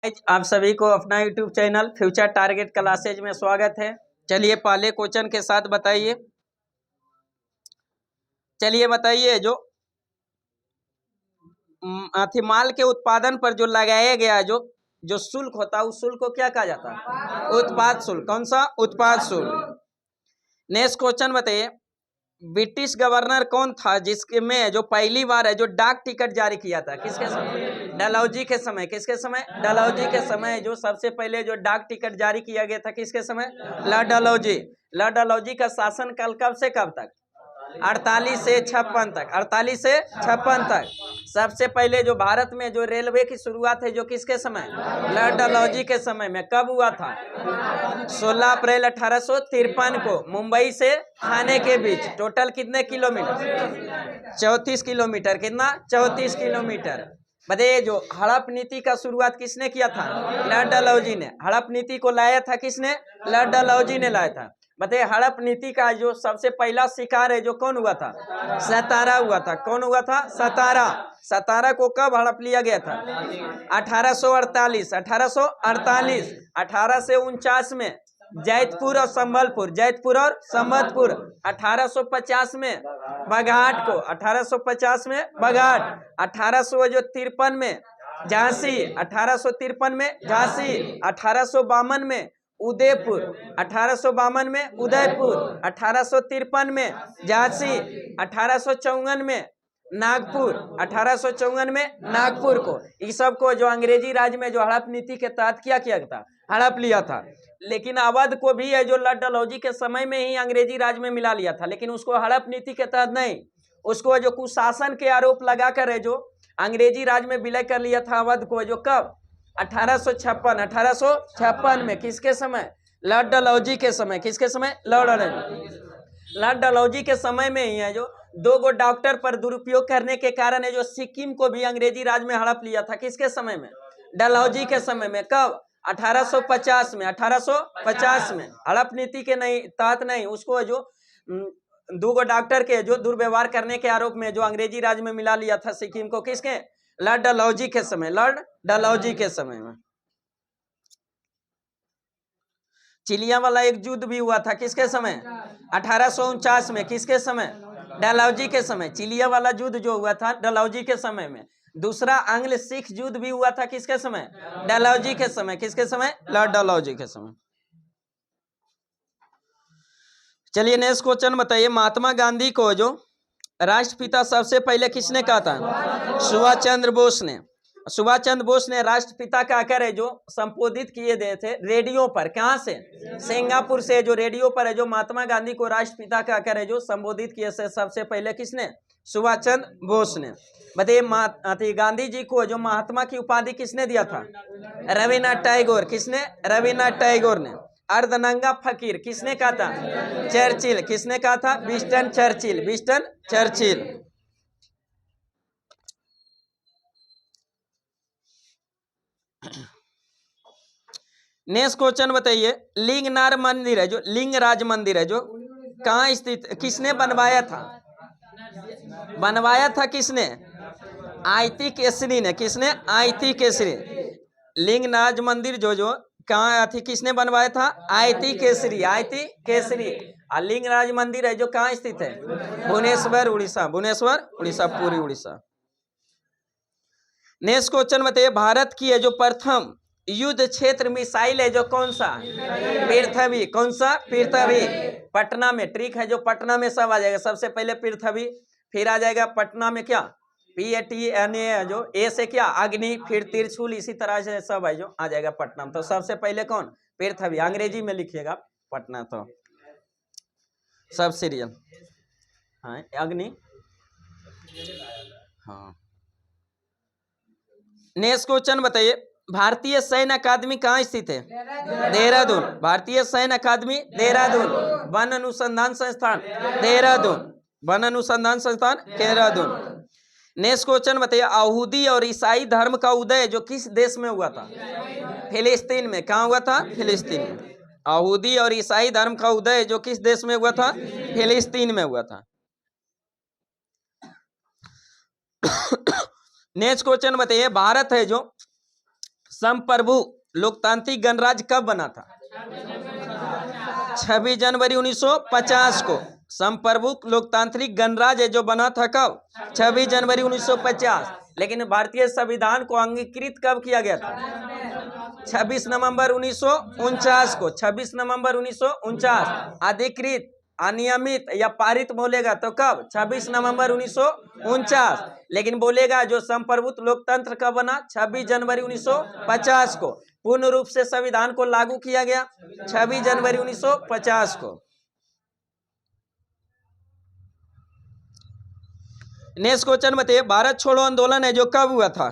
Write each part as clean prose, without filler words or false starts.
आप सभी को अपना YouTube channel future target classes में स्वागत है। चलिए पहले क्वेश्चन के साथ बताइए। चलिए बताइए जो माल के उत्पादन पर जो लगाया गया जो शुल्क होता है उस शुल्क को क्या कहा जाता है? उत्पाद शुल्क। कौन सा? उत्पाद शुल्क। नेक्स्ट क्वेश्चन बताइए, ब्रिटिश गवर्नर कौन था जिसके में जो पहली बार है जो डाक टिकट जारी किया था? किसके समय? डलहौजी के समय। किसके समय? डलहौजी के समय जो सबसे पहले जो डाक टिकट जारी किया गया था, किसके समय? लॉर्ड डलहौजी। लॉर्ड डलहौजी का शासन काल कब से कब तक? 48 से 56 तक। 48 से 56 तक। सबसे पहले जो भारत में जो रेलवे की शुरुआत है जो किसके समय? लॉर्ड डलहौजी के समय में। कब हुआ था? 16 अप्रैल 1853 को मुंबई से थाने के बीच। टोटल कितने किलोमीटर? 34 किलोमीटर। कितना? 34 किलोमीटर। बताइए जो हड़प नीति का शुरुआत किसने किया था? लॉर्ड डलहौजी ने। हड़प नीति को लाया था किसने? लॉर्ड डलहौजी ने लाया था। बताइए हड़प नीति का जो सबसे पहला शिकार है जो कौन हुआ था? सतारा हुआ था। कौन हुआ था? सतारा। सतारा को कब हड़प लिया गया था? 1848। 1848। 1849 में जैतपुर और संबलपुर। जैतपुर और संबलपुर। 1850 में बघाट को। 1850 में बघाट। 1853 में झांसी। 1853 में झांसी। 1852 में उदयपुर। 1852 में उदयपुर। 1853 में झांसी। 1854 में नागपुर। 1854 में नागपुर को। इस सब को जो अंग्रेजी राज में जो हड़प नीति के तहत क्या किया था? हड़प लिया था। लेकिन अवध को भी है जो लॉर्ड डलहौजी के समय में ही अंग्रेजी राज में मिला लिया था, लेकिन उसको हड़प नीति के तहत नहीं, उसको जो कुशासन के आरोप लगाकर है जो अंग्रेजी राज में विलय कर लिया था अवध को। जो कब? 1856। 1856 में। किसके समय? लॉर्ड डलहौजी के समय। किसके समय? लॉर्ड डलहौजी के समय में ही है जो दो गो डॉक्टर पर दुरुपयोग करने के कारण है जो सिक्किम को भी अंग्रेजी राज में हड़प लिया था। किसके समय में? डलहौजी के समय में। कब? 1850 में। 1850 में। हड़प नीति के नहीं तहत नहीं, उसको जो दो गो डॉक्टर के जो दुर्व्यवहार करने के आरोप में जो अंग्रेजी राज में मिला लिया था सिक्किम को। किसके? लॉर्ड डलहौजी के समय। लॉर्ड डलहौजी के समय में। चिलिया वाला एक युद्ध भी हुआ था। किसके समय? 1849 में। किसके समय? डलहौजी के समय। चिलिया वाला युद्ध जो हुआ था डलहौजी के समय में। दूसरा आंग्ल सिख युद्ध भी हुआ था। किसके समय? डलहौजी के समय। किसके समय? लॉर्ड डलहौजी के समय। चलिए नेक्स्ट क्वेश्चन बताइए, महात्मा गांधी को जो राष्ट्रपिता सबसे पहले किसने कहा था? सुभाष चंद्र बोस ने। सुभाष चंद्र बोस ने राष्ट्रपिता कहकर है जो संबोधित किए गए थे रेडियो पर। कहां से? सिंगापुर से। जो रेडियो पर है जो महात्मा गांधी को राष्ट्रपिता कहकर है जो संबोधित किए से सबसे पहले किसने? सुभाष चंद्र बोस ने। बताइए गांधी जी को जो महात्मा की उपाधि किसने दिया था? रविन्द्रनाथ टैगोर। किसने? रविन्द्रनाथ टैगोर ने। अर्धनंगा फकीर किसने कहा था? चर्चिल। किसने कहा था? Winston Churchill. Winston Churchill. Next question बताइए, लिंगनार मंदिर है जो लिंगराज मंदिर है जो कहाँ स्थित? किसने बनवाया था? बनवाया था किसने? आयती केसरी ने। किसने? आयती केसरी। लिंगराज मंदिर जो कहाँ थी? किसने बनवाया था? आयती केसरी। आयती केसरी। और लिंगराज मंदिर है जो कहाँ स्थित है? भुवनेश्वर उड़ीसा। भुवनेश्वर उड़ीसा, पूरी उड़ीसा। नेक्स्ट क्वेश्चन बताइए, भारत की है जो प्रथम युद्ध क्षेत्र मिसाइल है जो कौन सा? पृथ्वी। कौन सा? पृथ्वी। पटना में। ट्रिक है जो पटना में सब आ जाएगा। सबसे पहले पृथ्वी, फिर आ जाएगा पटना में क्या? PATNA जो ए से क्या? अग्नि, फिर तिरछुल, इसी तरह से सब है जो आ जाएगा पटना में। तो सबसे पहले कौन? पृथ्वी। अंग्रेजी में लिखिएगा पटना तो सब सीरियल। हाँ अग्नि। हाँ। नेक्स्ट क्वेश्चन बताइए, भारतीय सैन्य अकादमी कहाँ स्थित है? देहरादून। भारतीय सैन्य अकादमी देहरादून। वन अनुसंधान संस्थान देहरादून। वन अनुसंधान संस्थान देहरादून। नेक्स्ट क्वेश्चन बताइए, यहूदी और ईसाई धर्म का उदय जो किस देश में हुआ था? फिलिस्तीन में। कहाँ हुआ था? फिलिस्तीन में। यहूदी और ईसाई धर्म का उदय जो किस देश में हुआ था? फिलिस्तीन में हुआ था। नेक्स्ट क्वेश्चन बताइए, भारत है जो संप्रभु लोकतांत्रिक गणराज्य कब बना था? 26 जनवरी 1950 को संप्रभु लोकतांत्रिक गणराज्य जो बना था कब? 26 जनवरी 1950। लेकिन भारतीय संविधान को अंगीकृत कब किया गया था? 26 नवंबर 1949 को। 26 नवंबर 1949। अधिकृत, अनियमित या पारित बोलेगा तो कब? 26 नवंबर 1949। लेकिन बोलेगा जो संप्रभुत्व लोकतंत्र कब बना? 26 जनवरी 1950 को। पूर्ण रूप से संविधान को लागू किया गया 26 जनवरी 1950 को। नेक्स्ट क्वेश्चन बताइए, भारत छोड़ो आंदोलन है जो कब हुआ था?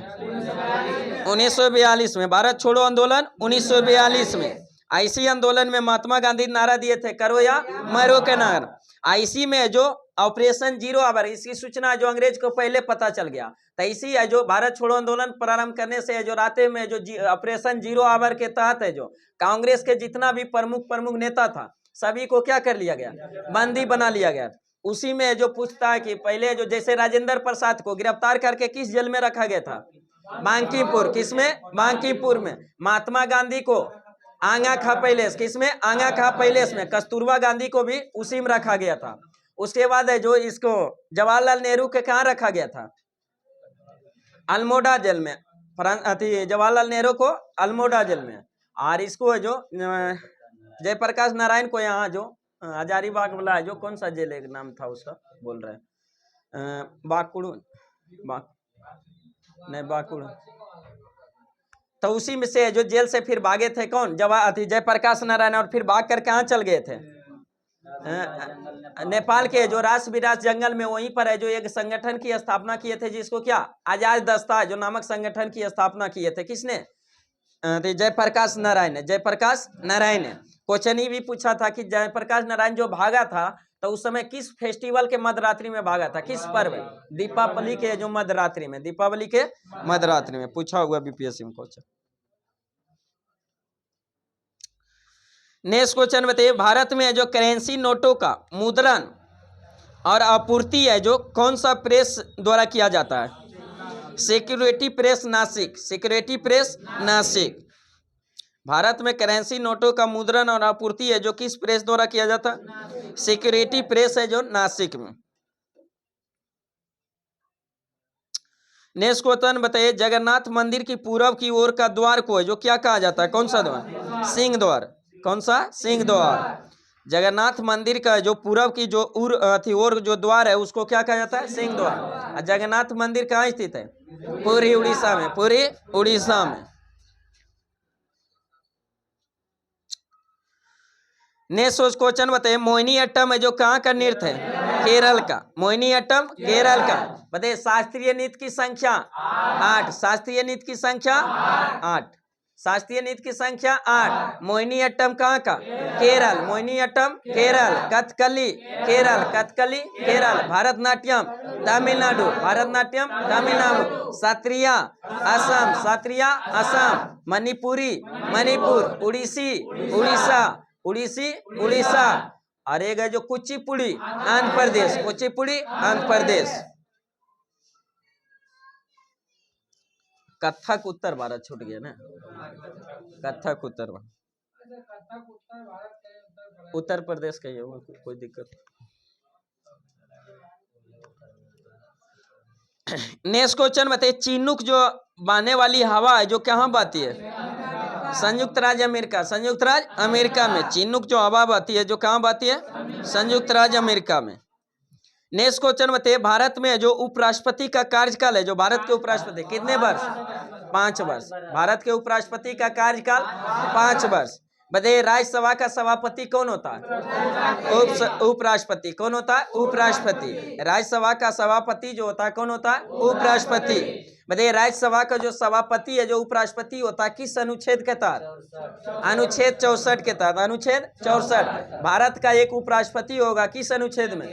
1942 में। भारत छोड़ो आंदोलन 1942 में। आईसी आंदोलन में महात्मा गांधी नारा दिए थे, करो या मरो के नारा। आईसी में जो ऑपरेशन जीरो आवर, इसकी सूचना जो अंग्रेज को पहले पता चल गया, तो इसी है जो भारत छोड़ो आंदोलन प्रारंभ करने से जो राते में जो ऑपरेशन जीरो आवर के तहत है जो कांग्रेस के जितना भी प्रमुख नेता था सभी को क्या कर लिया गया? बंदी बना लिया गया। उसी में जो पूछता है कि पहले जो जैसे राजेंद्र प्रसाद को गिरफ्तार करके किस जेल में रखा गया था? बांकीपुर। किसमें? बांकीपुर में। महात्मा गांधी को आंगा खा पैलेस, किसमें? आंगा खा पैलेस में। कस्तूरबा गांधी को भी उसी में रखा गया था। उसके बाद है जो इसको जवाहरलाल नेहरू के कहाँ रखा गया था? अल्मोड़ा जेल में। जवाहरलाल नेहरू को अल्मोड़ा जेल में। और इसको है जो जयप्रकाश नारायण को यहाँ जो हजारीबाग वाला है जो कौन सा जेल एक नाम था उसका बोल रहे हैं, बाकुड़ नहीं बाकुड़, तो उसी में से जो जेल से फिर भागे थे कौन? जयप्रकाश नारायण। और फिर भाग कर कहाँ चल गए थे? नेपाल के जो रास बिरास जंगल में, वहीं पर है जो एक संगठन की स्थापना किए थे जिसको क्या? आजाद दस्ता जो नामक संगठन की स्थापना किए थे। किसने? जयप्रकाश नारायण ने। जयप्रकाश नारायण ने। क्वेश्चन ही भी पूछा था कि जयप्रकाश नारायण जो भागा था तो उस समय किस फेस्टिवल के मध्यरात्रि में भागा था? किस पर्व? दीपावली के जो मध्यरात्रि में। दीपावली के मध्यरात्रि में पूछा हुआ बीपीएससी में क्वेश्चन। नेक्स्ट क्वेश्चन बताइए, भारत में जो करेंसी नोटों का मुद्रण और आपूर्ति है जो कौन सा प्रेस द्वारा किया जाता है? Security press Nashik. Security press Nashik. Bharat में करेंसी नोटों का मुद्रण और आपूर्ति है जो किस प्रेस द्वारा किया जाता? सिक्योरिटी प्रेस है जो नासिक में। नेक्स्ट क्वेश्चन बताइए, जगन्नाथ मंदिर की पूर्व की ओर का द्वार को है जो क्या कहा जाता है? कौन सा द्वार? सिंह द्वार। कौन सा? सिंह द्वार। जगन्नाथ मंदिर का जो पूर्व की जो ओर जो द्वार है उसको क्या कहा जाता है? सिंह द्वार। जगन्नाथ मंदिर कहाँ स्थित है? पूरी उड़ीसा में। पूरी उड़ीसा में। नेक्स्ट क्वेश्चन बताइए, मोहिनीअट्टम है जो कहाँ का नृत्य है? केरल का। मोहिनीअट्टम केरल का। बताइए शास्त्रीय नृत्य की संख्या 8। शास्त्रीय नृत्य की संख्या 8। शास्त्रीय नृत्य की संख्या 8। मोहिनीअट्टम कहाँ का? केरल। मोहिनीअट्टम केरल। कथकली केरल। कथकली केरल। भरतनाट्यम तमिलनाडु। भरतनाट्यम तमिलनाडु। सत्रिया असम। सत्रिया असम। मणिपुरी मणिपुर। उड़ीसी उड़ीसा। उड़ीसी उड़ीसा। और एक है जो कुचिपुड़ी आंध्र प्रदेश। कुचिपुड़ी आंध्र प्रदेश। कथक उत्तर भारत छूट गया ना? कथक उत्तर भारत, उत्तर प्रदेश का ही होगा, कोई दिक्कत। नेक्स्ट क्वेश्चन बताइए, चिनूक जो बहने वाली हवा है जो कहाँ बहती है? संयुक्त राज्य अमेरिका। संयुक्त राज्य अमेरिका में चिनूक जो हवा बहती है जो कहाँ बहती है? संयुक्त राज्य अमेरिका में। नेक्स्ट क्वेश्चन बताइए, भारत में जो उपराष्ट्रपति का कार्यकाल है, जो भारत के उपराष्ट्रपति कितने वर्ष? 5 वर्ष। भारत के उपराष्ट्रपति का कार्यकाल 5 वर्ष। बताइए राज्यसभा का सभापति कौन होता है? उपराष्ट्रपति। कौन होता है? उपराष्ट्रपति। राज्यसभा का सभापति जो होता है कौन होता है? उपराष्ट्रपति। बताइए राज्यसभा का जो सभापति है जो उपराष्ट्रपति होता है किस अनुच्छेद के तहत? अनुच्छेद 64 के तहत। अनुच्छेद 64। भारत का एक उपराष्ट्रपति होगा किस अनुच्छेद में?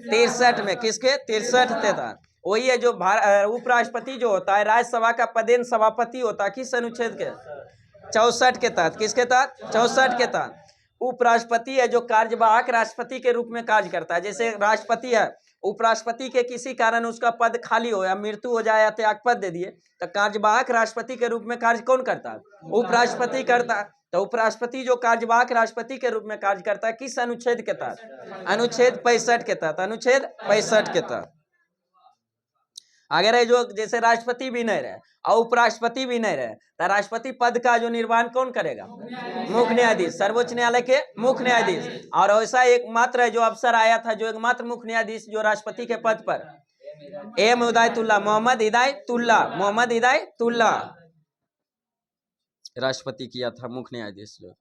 63 में। किसके? 63 के तहत। वही है जो उपराष्ट्रपति जो होता है राज्यसभा का पदेन सभापति होता है किस अनुच्छेद के? 64 के तहत। किसके तहत? 64 के तहत। उपराष्ट्रपति है जो कार्यवाहक राष्ट्रपति के रूप में कार्य करता है। जैसे राष्ट्रपति है उपराष्ट्रपति के किसी कारण उसका पद खाली हो या मृत्यु हो जाए या त्याग पद दे दिए तो कार्यवाहक राष्ट्रपति के रूप में कार्य कौन करता है? उपराष्ट्रपति करता है। तो उपराष्ट्रपति जो कार्यवाहक राष्ट्रपति के रूप में कार्य करता है किस अनुच्छेद के तहत? अनुच्छेद 65 के तहत। अनुच्छेद 65 के तहत। अगर है जो जैसे राष्ट्रपति भी नहीं रहे और उपराष्ट्रपति भी नहीं रहे तो राष्ट्रपति पद का जो निर्वहन कौन करेगा? मुख्य न्यायाधीश, सर्वोच्च न्यायालय के मुख्य न्यायाधीश। और ऐसा एकमात्र है जो अवसर आया था, जो एकमात्र मुख्य न्यायाधीश जो राष्ट्रपति के पद पर मोहम्मद हिदायतुल्लाह राष्ट्रपति किया था, मुख्य न्यायाधीश जो।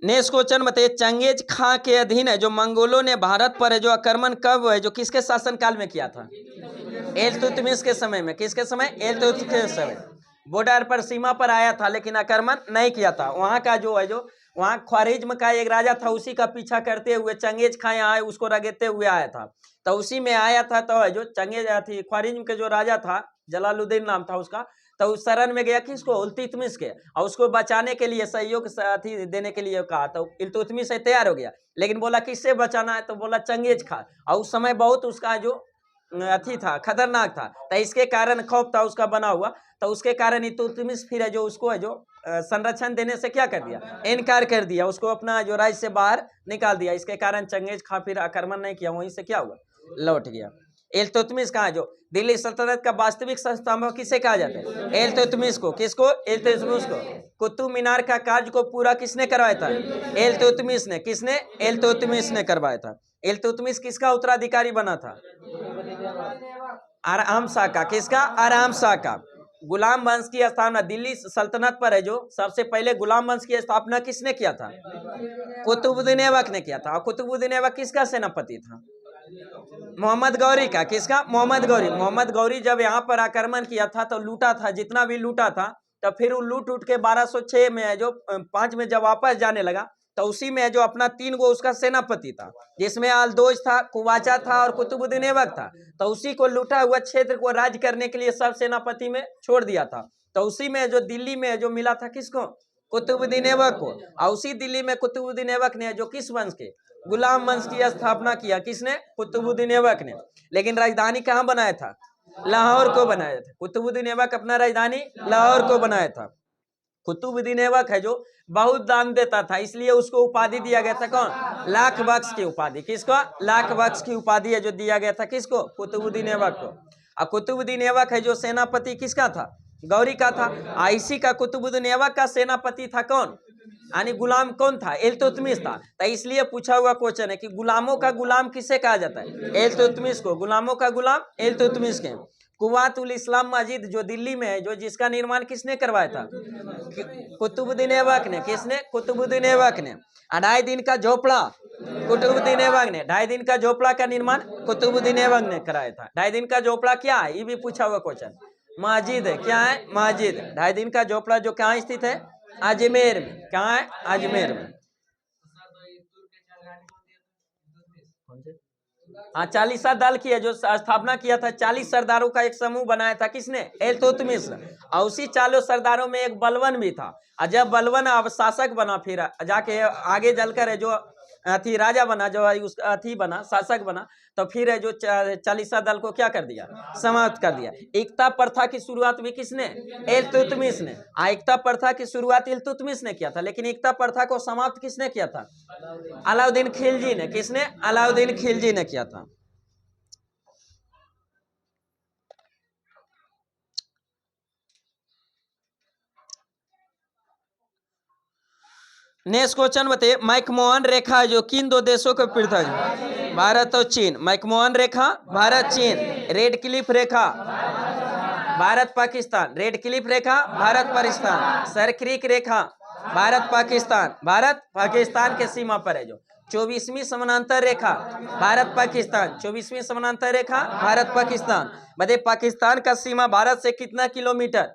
नेक्स्ट क्वेश्चन बताइए, चंगेज खां के अधीन है जो मंगोलों ने भारत पर है जो आक्रमण कब है जो किसके शासनकाल में किया था? इल्तुतमिश के समय में। किसके समय? इल्तुतमिश के समय। बॉर्डर पर, सीमा पर आया था लेकिन आक्रमण नहीं किया था। वहां का जो है जो वहां ख्वारिज्म का एक राजा था, उसी का पीछा करते हुए चंगेज खां आए, उसको रगड़ते हुए आया था। तो उसी में आया था। तो जो चंगेज थी ख्वारिज्म के जो राजा था, जलालुद्दीन नाम था उसका, तो उस शरण में गया किसको? इल्तुतमिश के, और उसको बचाने के लिए सहयोग साथी देने के लिए कहा। तो इल्तुतमिश से तैयार हो गया, लेकिन बोला किससे बचाना है? तो बोला चंगेज खां। और उस समय बहुत उसका जो अथी था, खतरनाक था, तो इसके कारण खौफ था उसका बना हुआ। तो उसके कारण इल्तुतमिश फिर है जो उसको है जो संरक्षण देने से क्या कर दिया? इनकार कर दिया, उसको अपना जो राज्य से बाहर निकाल दिया। इसके कारण चंगेज खां फिर आक्रमण नहीं किया, वहीं से क्या हुआ? लौट गया। इल्तुतमिश कहा जो दिल्ली सल्तनत का वास्तविक संस्थापक किसे कहा जाता है? इल्तुतमिश को। किसको? इल्तुतमिश को। कुतुब मीनार का कार्य को पूरा किसने करवाया था? इल्तुतमिश ने। किसने? इल्तुतमिश ने करवाया था। इल्तुतमिश किसका उत्तराधिकारी बना था? आराम शाह का। किसका? आराम शाह का। गुलाम वंश की स्थापना दिल्ली सल्तनत पर है जो सबसे पहले गुलाम वंश की स्थापना किसने किया था? कुतुबुद्दीन ऐबक ने किया था। और कुतुबुद्दीन ऐबक किसका सेनापति था? मोहम्मद गौरी का। किसका? मोहम्मद गौरी। मोहम्मद गौरी जब यहाँ पर आक्रमण किया था तो लूटा था, जितना भी लूटा था, तो फिर वो लूट उठ के 1206 में है जो 5 में जब वापस जाने लगा तो उसी में जो अपना 3 गो उसका सेनापति था, जिसमें अल्दोज था, कुवाचा था और कुतुबुद्दीन ऐबक था। तो उसी को लूटा हुआ क्षेत्र को राज करने के लिए सब सेनापति में छोड़ दिया था। तो उसी में जो दिल्ली में जो मिला था किसको? कुतुबुद्दीन ऐबक को। और उसी दिल्ली में कुतुबुद्दीन ऐबक ने जो किस वंश के? गुलाम वंश की स्थापना किया। किसने? कुतुबुद्दीन ऐबक ने। लेकिन राजधानी कहाँ बनाया था? लाहौर को बनाया था। कुतुबुद्दीन ऐबक अपना राजधानी लाहौर को बनाया था। कुतुबुद्दीन ऐबक है जो बहुत दान देता था, इसलिए उसको उपाधि दिया गया था। कौन? लाख बख्श की उपाधि। किसको? लाख बख्श की उपाधि है जो दिया गया था। किसको? कुतुबुद्दीन ऐबक को। और कुतुबुद्दीन ऐबक है जो सेनापति किसका था? गौरी का था। इसी का कुतुबुद्दीन ऐबक का सेनापति था कौन? यानी गुलाम कौन था? इल्तुतमिश था। तो इसलिए पूछा हुआ क्वेश्चन है कि गुलामों का गुलाम किसे कहा जाता है? इल्तुतमिश को। गुलामों का गुलाम इल्तुतमिश के। कुव्वातुल इस्लाम मस्जिद जो दिल्ली में है जो जिसका निर्माण किसने करवाया था? कुतुबुद्दीन ऐबक ने। किसने? कुतुबुद्दीन ऐबक ने। 2.5 दिन का झोपड़ा कुतुबुद्दीन ऐबक ने। 2.5 दिन का झोपड़ा का निर्माण कुतुबुद्दीन ऐबक ने कराया था। 2.5 दिन का झोपड़ा क्या है? ये भी पूछा हुआ क्वेश्चन। मस्जिद है। क्या है? मस्जिद। 2.5 दिन का झोपड़ा जो कहाँ स्थित है? अजमेर में। कहाँ है? अजमेर में। हाँ, 40 दल की है जो स्थापना किया था। 40 सरदारों का एक समूह बनाया था। किसने? इल्तुतमिश। और उसी 40 सरदारों में एक बलवन भी था। और जब बलवन अब शासक बना, फिर जाके आगे जलकर है जो अथी राजा बना, जो उस अथी बना, शासक बना, तो फिर है जो 40 दल को क्या कर दिया? समाप्त कर दिया। एकता प्रथा की शुरुआत भी किसने? इल्तुतमिश ने। एकता प्रथा की शुरुआत इल्तुतमिश ने किया था, लेकिन एकता प्रथा को समाप्त किसने किया था? अलाउद्दीन खिलजी ने। किसने? अलाउद्दीन खिलजी ने किया था। नेक्स्ट क्वेश्चन बताइए, मैकमोहन रेखा जो किन 2 देशों को पृथक है? भारत और चीन। मैकमोहन रेखा भारत चीन। रेड क्लिफ रेखा भारत पाकिस्तान। रेड क्लिफ रेखा भारत पाकिस्तान। सरक्रिक रेखा भारत पाकिस्तान। भारत पाकिस्तान के सीमा पर है जो 24वीं समानांतर रेखा भारत पाकिस्तान। 24वीं समानांतर रेखा भारत पाकिस्तान। बताइए पाकिस्तान का सीमा भारत से कितना किलोमीटर?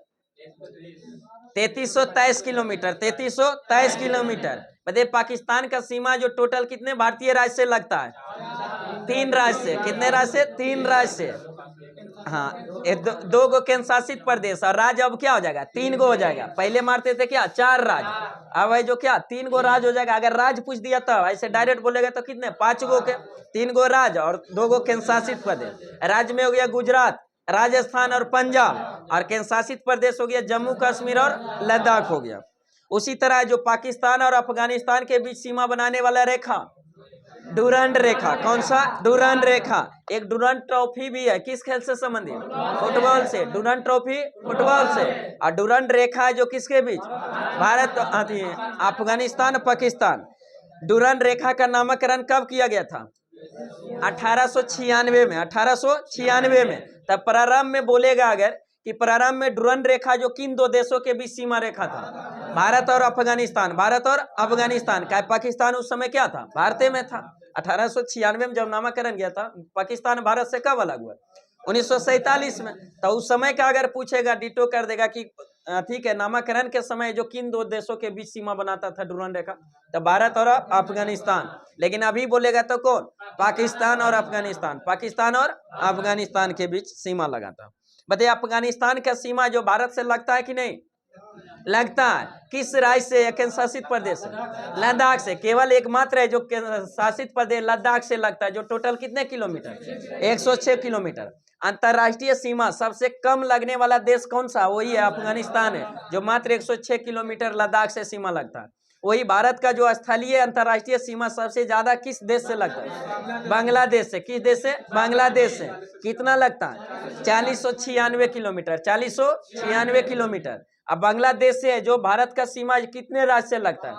3323 किलोमीटर। 3323 किलोमीटर। बताइए पाकिस्तान का सीमा जो टोटल कितने भारतीय राज्य से लगता है? 3 राज्य से। कितने राज्य से? 3 राज्य से। हाँ, ये दो गो केंद्र शासित प्रदेश और राज्य अब क्या हो जाएगा, 3 गो हो जाएगा। पहले मारते थे क्या, 4 राज्य, अब है जो क्या 3 गो राज्य हो जाएगा। अगर राज्य पूछ दिया तो ऐसे डायरेक्ट बोलेगा तो कितने, 5 गो के, 3 गो राज्य और 2 गो केंद्र शासित प्रदेश। राज्य में हो गया गुजरात, राजस्थान और पंजाब, और केंद्र शासित प्रदेश हो गया जम्मू कश्मीर और लद्दाख हो गया। उसी तरह जो पाकिस्तान और अफगानिस्तान के बीच सीमा बनाने वाला रेखा, डूरंड रेखा, कौन सा, डूरंड रेखा। एक डूरंड ट्रॉफी भी है, किस खेल से संबंधित, फुटबॉल से। डूरंड ट्रॉफी फुटबॉल से, और डूरंड रेखा है जो किसके बीच, भारत अफगानिस्तान पाकिस्तान। डूरंड रेखा का नामकरण कब किया गया था, 1896 में, 1896 में। तब प्रारंभ में बोलेगा अगर कि प्रारंभ में डूरंड रेखा जो किन दो देशों के बीच सीमा रेखा था, भारत और अफगानिस्तान, भारत और अफगानिस्तान का। पाकिस्तान उस समय क्या था, भारत में था। 1896 में जब नामकरण किया था, पाकिस्तान भारत से कब अलग हुआ, 1947 में। तो उस समय का अगर पूछेगा डिटो कर देगा कि ठीक है, नामकरण के समय जो किन दो देशों के बीच सीमा बनाता था डूरंड रेखा, तो भारत और अफगानिस्तान। लेकिन अभी बोलेगा तो कौन, पाकिस्तान और अफगानिस्तान, पाकिस्तान और अफगानिस्तान के बीच सीमा लगाता। बताइए अफगानिस्तान का सीमा जो भारत से लगता है कि नहीं लगता है, किस राज्य से, केंद्र शासित प्रदेश से, लद्दाख से। केवल एकमात्र है जो केंद्र शासित प्रदेश लद्दाख से लगता है, जो टोटल कितने किलोमीटर, 106 किलोमीटर। अंतरराष्ट्रीय सीमा सबसे कम लगने वाला देश कौन सा, वही है अफगानिस्तान है, जो मात्र 106 किलोमीटर लद्दाख से सीमा लगता है। वही भारत का जो स्थलीय अंतरराष्ट्रीय सीमा सबसे ज्यादा किस देश से लगता है, बांग्लादेश से। किस देश से, बांग्लादेश से। कितना लगता है, 4096 किलोमीटर, 4096 किलोमीटर। अब बांग्लादेश से जो भारत का सीमा कितने राज्य से लगता है,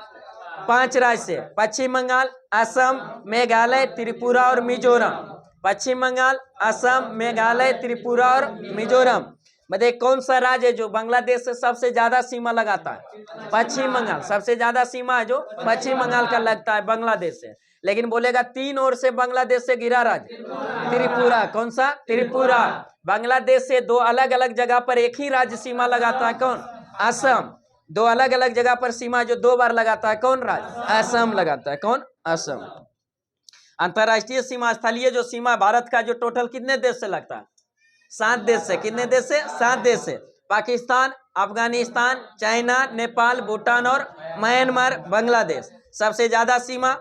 5 राज्य से, पश्चिम बंगाल, असम, मेघालय, त्रिपुरा और मिजोरम। पश्चिम बंगाल, असम, मेघालय, त्रिपुरा और मिजोरम। बताइए कौन सा राज्य है जो बांग्लादेश से सबसे ज्यादा सीमा लगाता है, पश्चिम बंगाल। सबसे ज्यादा सीमा है जो पश्चिम बंगाल का लगता है बांग्लादेश से। लेकिन बोलेगा 3 ओर से बांग्लादेश से घिरा राज्य, त्रिपुरा। कौन सा, त्रिपुरा। बांग्लादेश से 2 अलग अलग जगह पर एक ही राज्य सीमा लगाता है, कौन, असम। 2 अलग अलग जगह पर सीमा जो 2 बार लगाता है, कौन राज्य, असम लगाता है, कौन, असम। अंतरराष्ट्रीय सीमा, स्थलीय जो सीमा भारत का जो टोटल कितने देश से लगता है, 7 देश से। कितने देश से, 7 देश से। पाकिस्तान, अफगानिस्तान, चाइना, नेपाल, भूटान और म्यांमार, बांग्लादेश। सबसे ज्यादा सीमा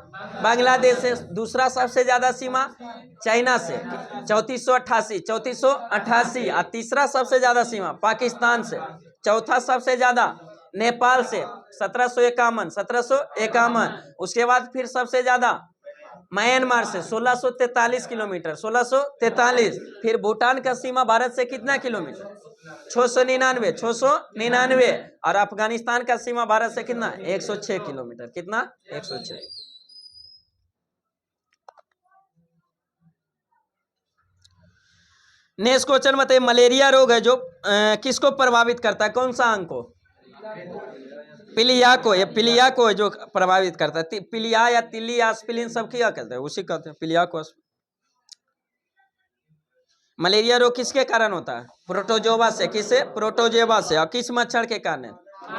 बांग्लादेश से, दूसरा सबसे ज्यादा सीमा चाइना से 3488, 3488। और तीसरा सबसे ज्यादा सीमा पाकिस्तान से। चौथा सबसे ज्यादा नेपाल से 1751, 1751। उसके बाद फिर सबसे ज्यादा म्यांमार से 1643 किलोमीटर, 1643। फिर भूटान का सीमा भारत से कितना किलोमीटर, 699, 699। और अफगानिस्तान का सीमा भारत से कितना, 106 किलोमीटर। कितना, 106। नेक्स्ट क्वेश्चन बताइए, मलेरिया रोग है जो किसको प्रभावित करता है, कौन सा अंग को, पिलिया को। ये पिलिया को है जो प्रभावित करता है। पिलिया या तिल्ली एस्पिलिन सब क्या कहते हैं, उसी कहते हैं, पिलिया को। मलेरिया रोग किसके कारण होता है, प्रोटोजोवा से। किससे, प्रोटोजोवा से। और किस मच्छर के कारण,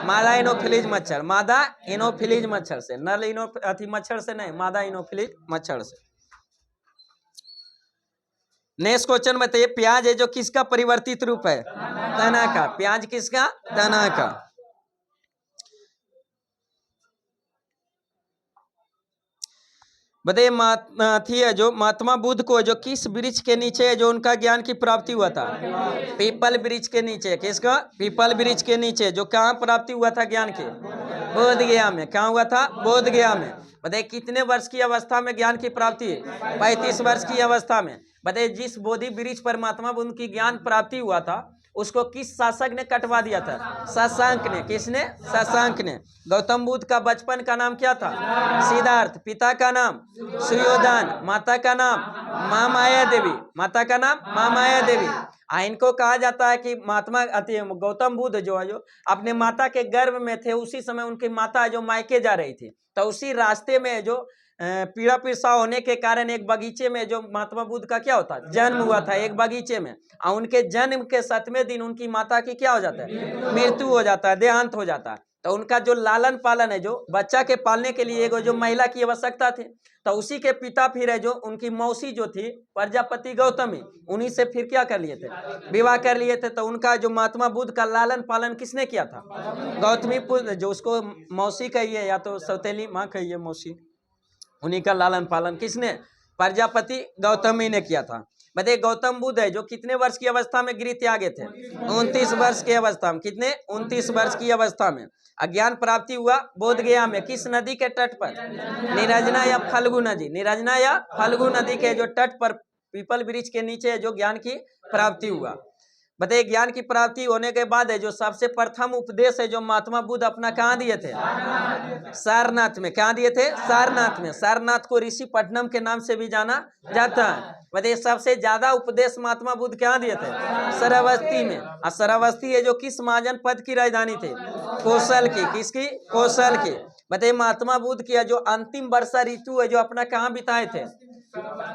मादा इनोफिलीज मच्छर, मादा इनोफिलीज मच्छर से। नर मच्छर से नहीं, मादा इनोफिलीज मच्छर से। नेक्स्ट क्वेश्चन बताइए, प्याज है जो किसका परिवर्तित रूप है, तना का। प्याज किसका, तना का। बताइए है जो महात्मा बुद्ध को जो किस वृक्ष के नीचे है जो उनका ज्ञान की प्राप्ति हुआ था, पीपल वृक्ष के नीचे। किसका, पीपल वृक्ष के नीचे। जो कहाँ प्राप्ति हुआ था ज्ञान की, बोध गया में। कहाँ हुआ था, बोध गया में। बताइए कितने वर्ष की अवस्था में ज्ञान की प्राप्ति, 35 वर्ष की अवस्था में। बताइए जिस बोधि वृक्ष पर महात्मा बुद्ध की ज्ञान प्राप्ति हुआ था उसको किस शासक ने कटवा दिया था, शशांक ने। किसने, शशांक ने। गौतम बुद्ध का बचपन का नाम क्या था, सिद्धार्थ। पिता का नाम सुयोधन, माता का नाम मां माया देवी, माता का नाम मां माया देवी। इनको कहा जाता है कि महात्मा गौतम बुद्ध जो है जो अपने माता के गर्भ में थे, उसी समय उनकी माता जो मायके जा रही थी, तो उसी रास्ते में जो पीड़ा पिरसाव होने के कारण एक बगीचे में जो महात्मा बुद्ध का क्या होता है, जन्म हुआ था एक बगीचे में। और उनके जन्म के 7वें दिन उनकी माता की क्या हो जाता है, मृत्यु हो जाता है, देहांत हो जाता है। तो उनका जो लालन पालन है, जो बच्चा के पालने के लिए जो महिला की आवश्यकता थी, तो उसी के पिता फिर है जो उनकी मौसी जो थी प्रजापति गौतमी, उन्हीं से फिर क्या कर लिए थे, विवाह कर लिए थे। तो उनका जो महात्मा बुद्ध का लालन पालन किसने किया था, गौतमी पुत्र, जो उसको मौसी कहिए या तो सौतेली माँ कहिए, मौसी, उन्हीं का लालन पालन किसने, प्रजापति गौतमी ने किया था। बताइए गौतम बुद्ध है जो कितने वर्ष की अवस्था में गृह त्यागे थे, 29 वर्ष की अवस्था में, कितने, 29 वर्ष की अवस्था में अज्ञान प्राप्ति हुआ बोध गया में, किस नदी के तट पर, निरजना या फल्गु नदी, निरजना या फल्गु नदी के जो तट पर पीपल वृक्ष के नीचे जो ज्ञान की प्राप्ति हुआ। बताइए ज्ञान की प्राप्ति होने के बाद है जो सबसे प्रथम उपदेश है जो महात्मा बुद्ध अपना कहाँ दिए थे, सारनाथ में। कहाँ दिए थे, सारनाथ में। सारनाथ को ऋषि पट्टनम के नाम से भी जाना जाता है। बताइए सबसे ज्यादा उपदेश महात्मा बुद्ध कहाँ दिए थे, श्रावस्ती में। और श्रावस्ती है जो किस महाजन पद की राजधानी थी, कौशल की, किसकी, कौशल की। बताइए महात्मा बुद्ध की जो अंतिम वर्षा ऋतु है जो अपना कहाँ बिताए थे,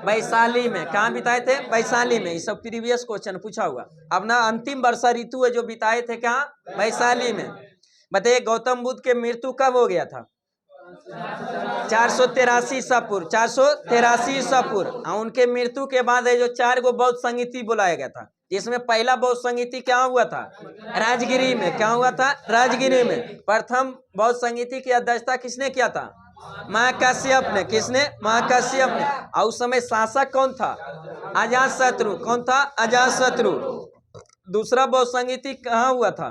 वैशाली में। कहाँ बिताए थे, वैशाली में। ये सब प्रीवियस क्वेश्चन पूछा हुआ। अपना अंतिम वर्षा ऋतु है जो बिताए थे कहाँ, वैशाली में। बताइए गौतम बुद्ध के मृत्यु कब हो गया था, 483 ईसा पूर्व, 483 ईसा पूर्व। उनके मृत्यु के बाद है जो 4 गो बौद्ध संगीति बुलाया गया था, जिसमें पहला बौद्ध संगीति क्या हुआ था, राजगिरी में। क्या हुआ था, राजगिरी में। प्रथम बौद्ध संगीति की अध्यक्षता किसने किया था, महाकाश्यप ने। किसने, महाकाश्यप ने। और उस समय शासक कौन था, अजातशत्रु। कौन था, अजातशत्रु। दूसरा बौद्ध संगीति कहाँ हुआ था,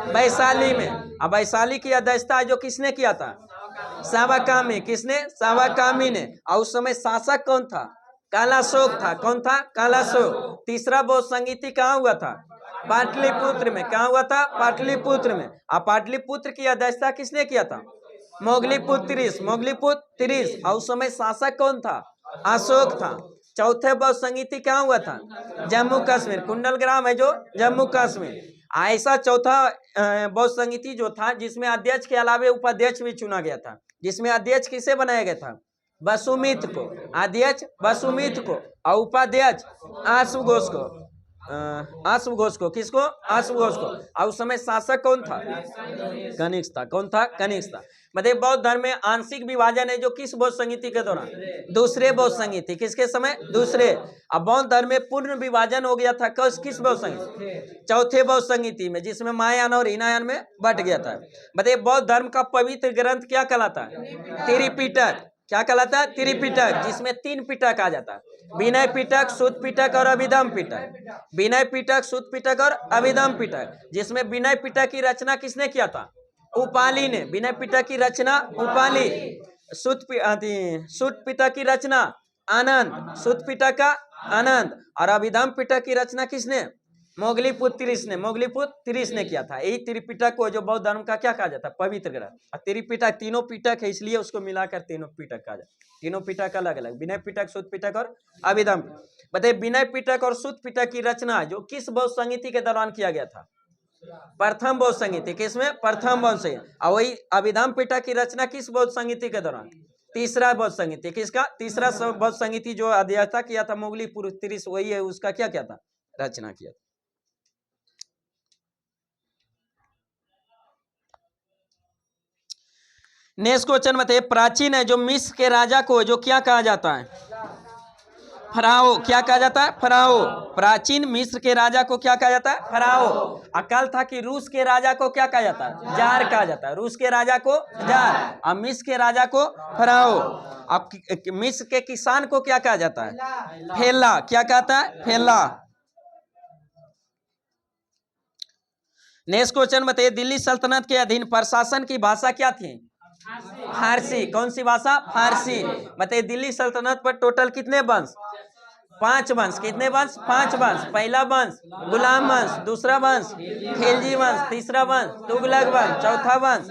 वैशाली में। अब वैशाली की अध्यक्षता जो किसने किया था, सावाकामी। किसने, सावाकामी ने। और उस समय शासक कौन था, कालाशोक था। कौन था, कालाशोक। तीसरा बौद्ध संगीति कहाँ हुआ था, पाटलिपुत्र में। कहाँ हुआ था, पाटलिपुत्र में। अब पाटलिपुत्र की अध्यक्षता किसने किया था, मोगलीपुत्र तिरिस, मोगलीपुत्र तिरिस। और उस समय शासक कौन था, अशोक था। चौथे बौद्ध संगीति क्या हुआ था, जम्मू कश्मीर, कुंडल ग्राम है जो जम्मू कश्मीर। ऐसा चौथा बौद्ध संगीति जो था जिसमें अध्यक्ष के अलावे उपाध्यक्ष भी चुना गया था, जिसमें अध्यक्ष किसे बनाया गया था, वसुमित्र को। अध्यक्ष वसुमित्र को और उपाध्यक्ष आशुघोष को, आशुघोष को। किसको, आशुघोष को। और उस समय शासक कौन था, कनिष्क था। कौन था, कनिष्क था। मतलब बौद्ध धर्म में आंशिक विभाजन है जो किस बौद्ध संगीति के दौरान, दूसरे बौद्ध संगीति। किसके समय, दूसरे। अब बौद्ध धर्म में पूर्ण विभाजन हो गया था किस बौद्ध संगीति, चौथे बौद्ध संगीति में, जिसमें महायान और हीनयान में बट गया था। बताइए बौद्ध धर्म का पवित्र ग्रंथ क्या कहलाता है, त्रिपिटक। क्या कहलाता है, त्रिपिटक, जिसमें 3 पिटक आ जाता है, विनय पिटक, सुत्त पिटक और अभिधम्म पिटक। विनय पिटक, सुत्त पिटक और अभिधम्म पिटक, जिसमें विनय पिटक की रचना किसने किया था, उपाली ने। विनय पिटक की रचना उपाली। सुत्त पिटक की रचना आनंद, सुत्त पिटक का आनंद। और अभिधम्म पिटक की रचना किसने, मोगलीपुत्र तिरिस ने। मोगलीपुत्र तिरिस ने किया था। यही त्रिपिटक को जो बौद्ध धर्म का क्या कहा जाता है, पवित्र ग्रंथ। और त्रिपिटक तीनों पिटक है, इसलिए उसको मिलाकर तीनों पिटक कहा जाता है। तीनों पिटक अलग अलग, विनय पिटक, सुत्त पिटक और अभिधम्म। बताइए विनय पिटक और सुत्त पिटक की रचना जो किस बौद्ध संगीति के दौरान किया गया था, प्रथम बौद्ध संगीति। किसमें, प्रथम बौद्ध संगीति। और वही अभिधम्म पिटक की रचना किस बौद्ध संगीति के दौरान, तीसरा बौद्ध संगीति। किसका, तीसरा बौद्ध संगीति जो अध्यक्षता किया था मोगलीपुत्र तिरिस, वही है, उसका क्या किया था, रचना किया था। नेक्स्ट क्वेश्चन बताइए, प्राचीन है जो मिस्र के राजा को जो क्या कहा जाता है, फराओ। क्या कहा जाता है, फराओ। प्राचीन मिस्र के राजा को क्या कहा जाता है, फराओ। अकल था कि रूस के राजा को क्या कहा जाता है, जार कहा जाता है। रूस के राजा को जार, और मिस्र के राजा को फराओ। अब मिस्र के किसान को क्या कहा जाता है, फेला। क्या कहता है, फेला। नेक्स्ट क्वेश्चन बताइए, दिल्ली सल्तनत के अधीन प्रशासन की भाषा क्या थी, फारसी। कौन सी भाषा, फारसी। बताइए दिल्ली सल्तनत पर टोटल कितने वंश, 5 वंश। कितने वंश, 5 वंश। पहला वंश गुलाम वंश, दूसरा वंश खिलजी वंश, तीसरा वंश तुगलक वंश, चौथा वंश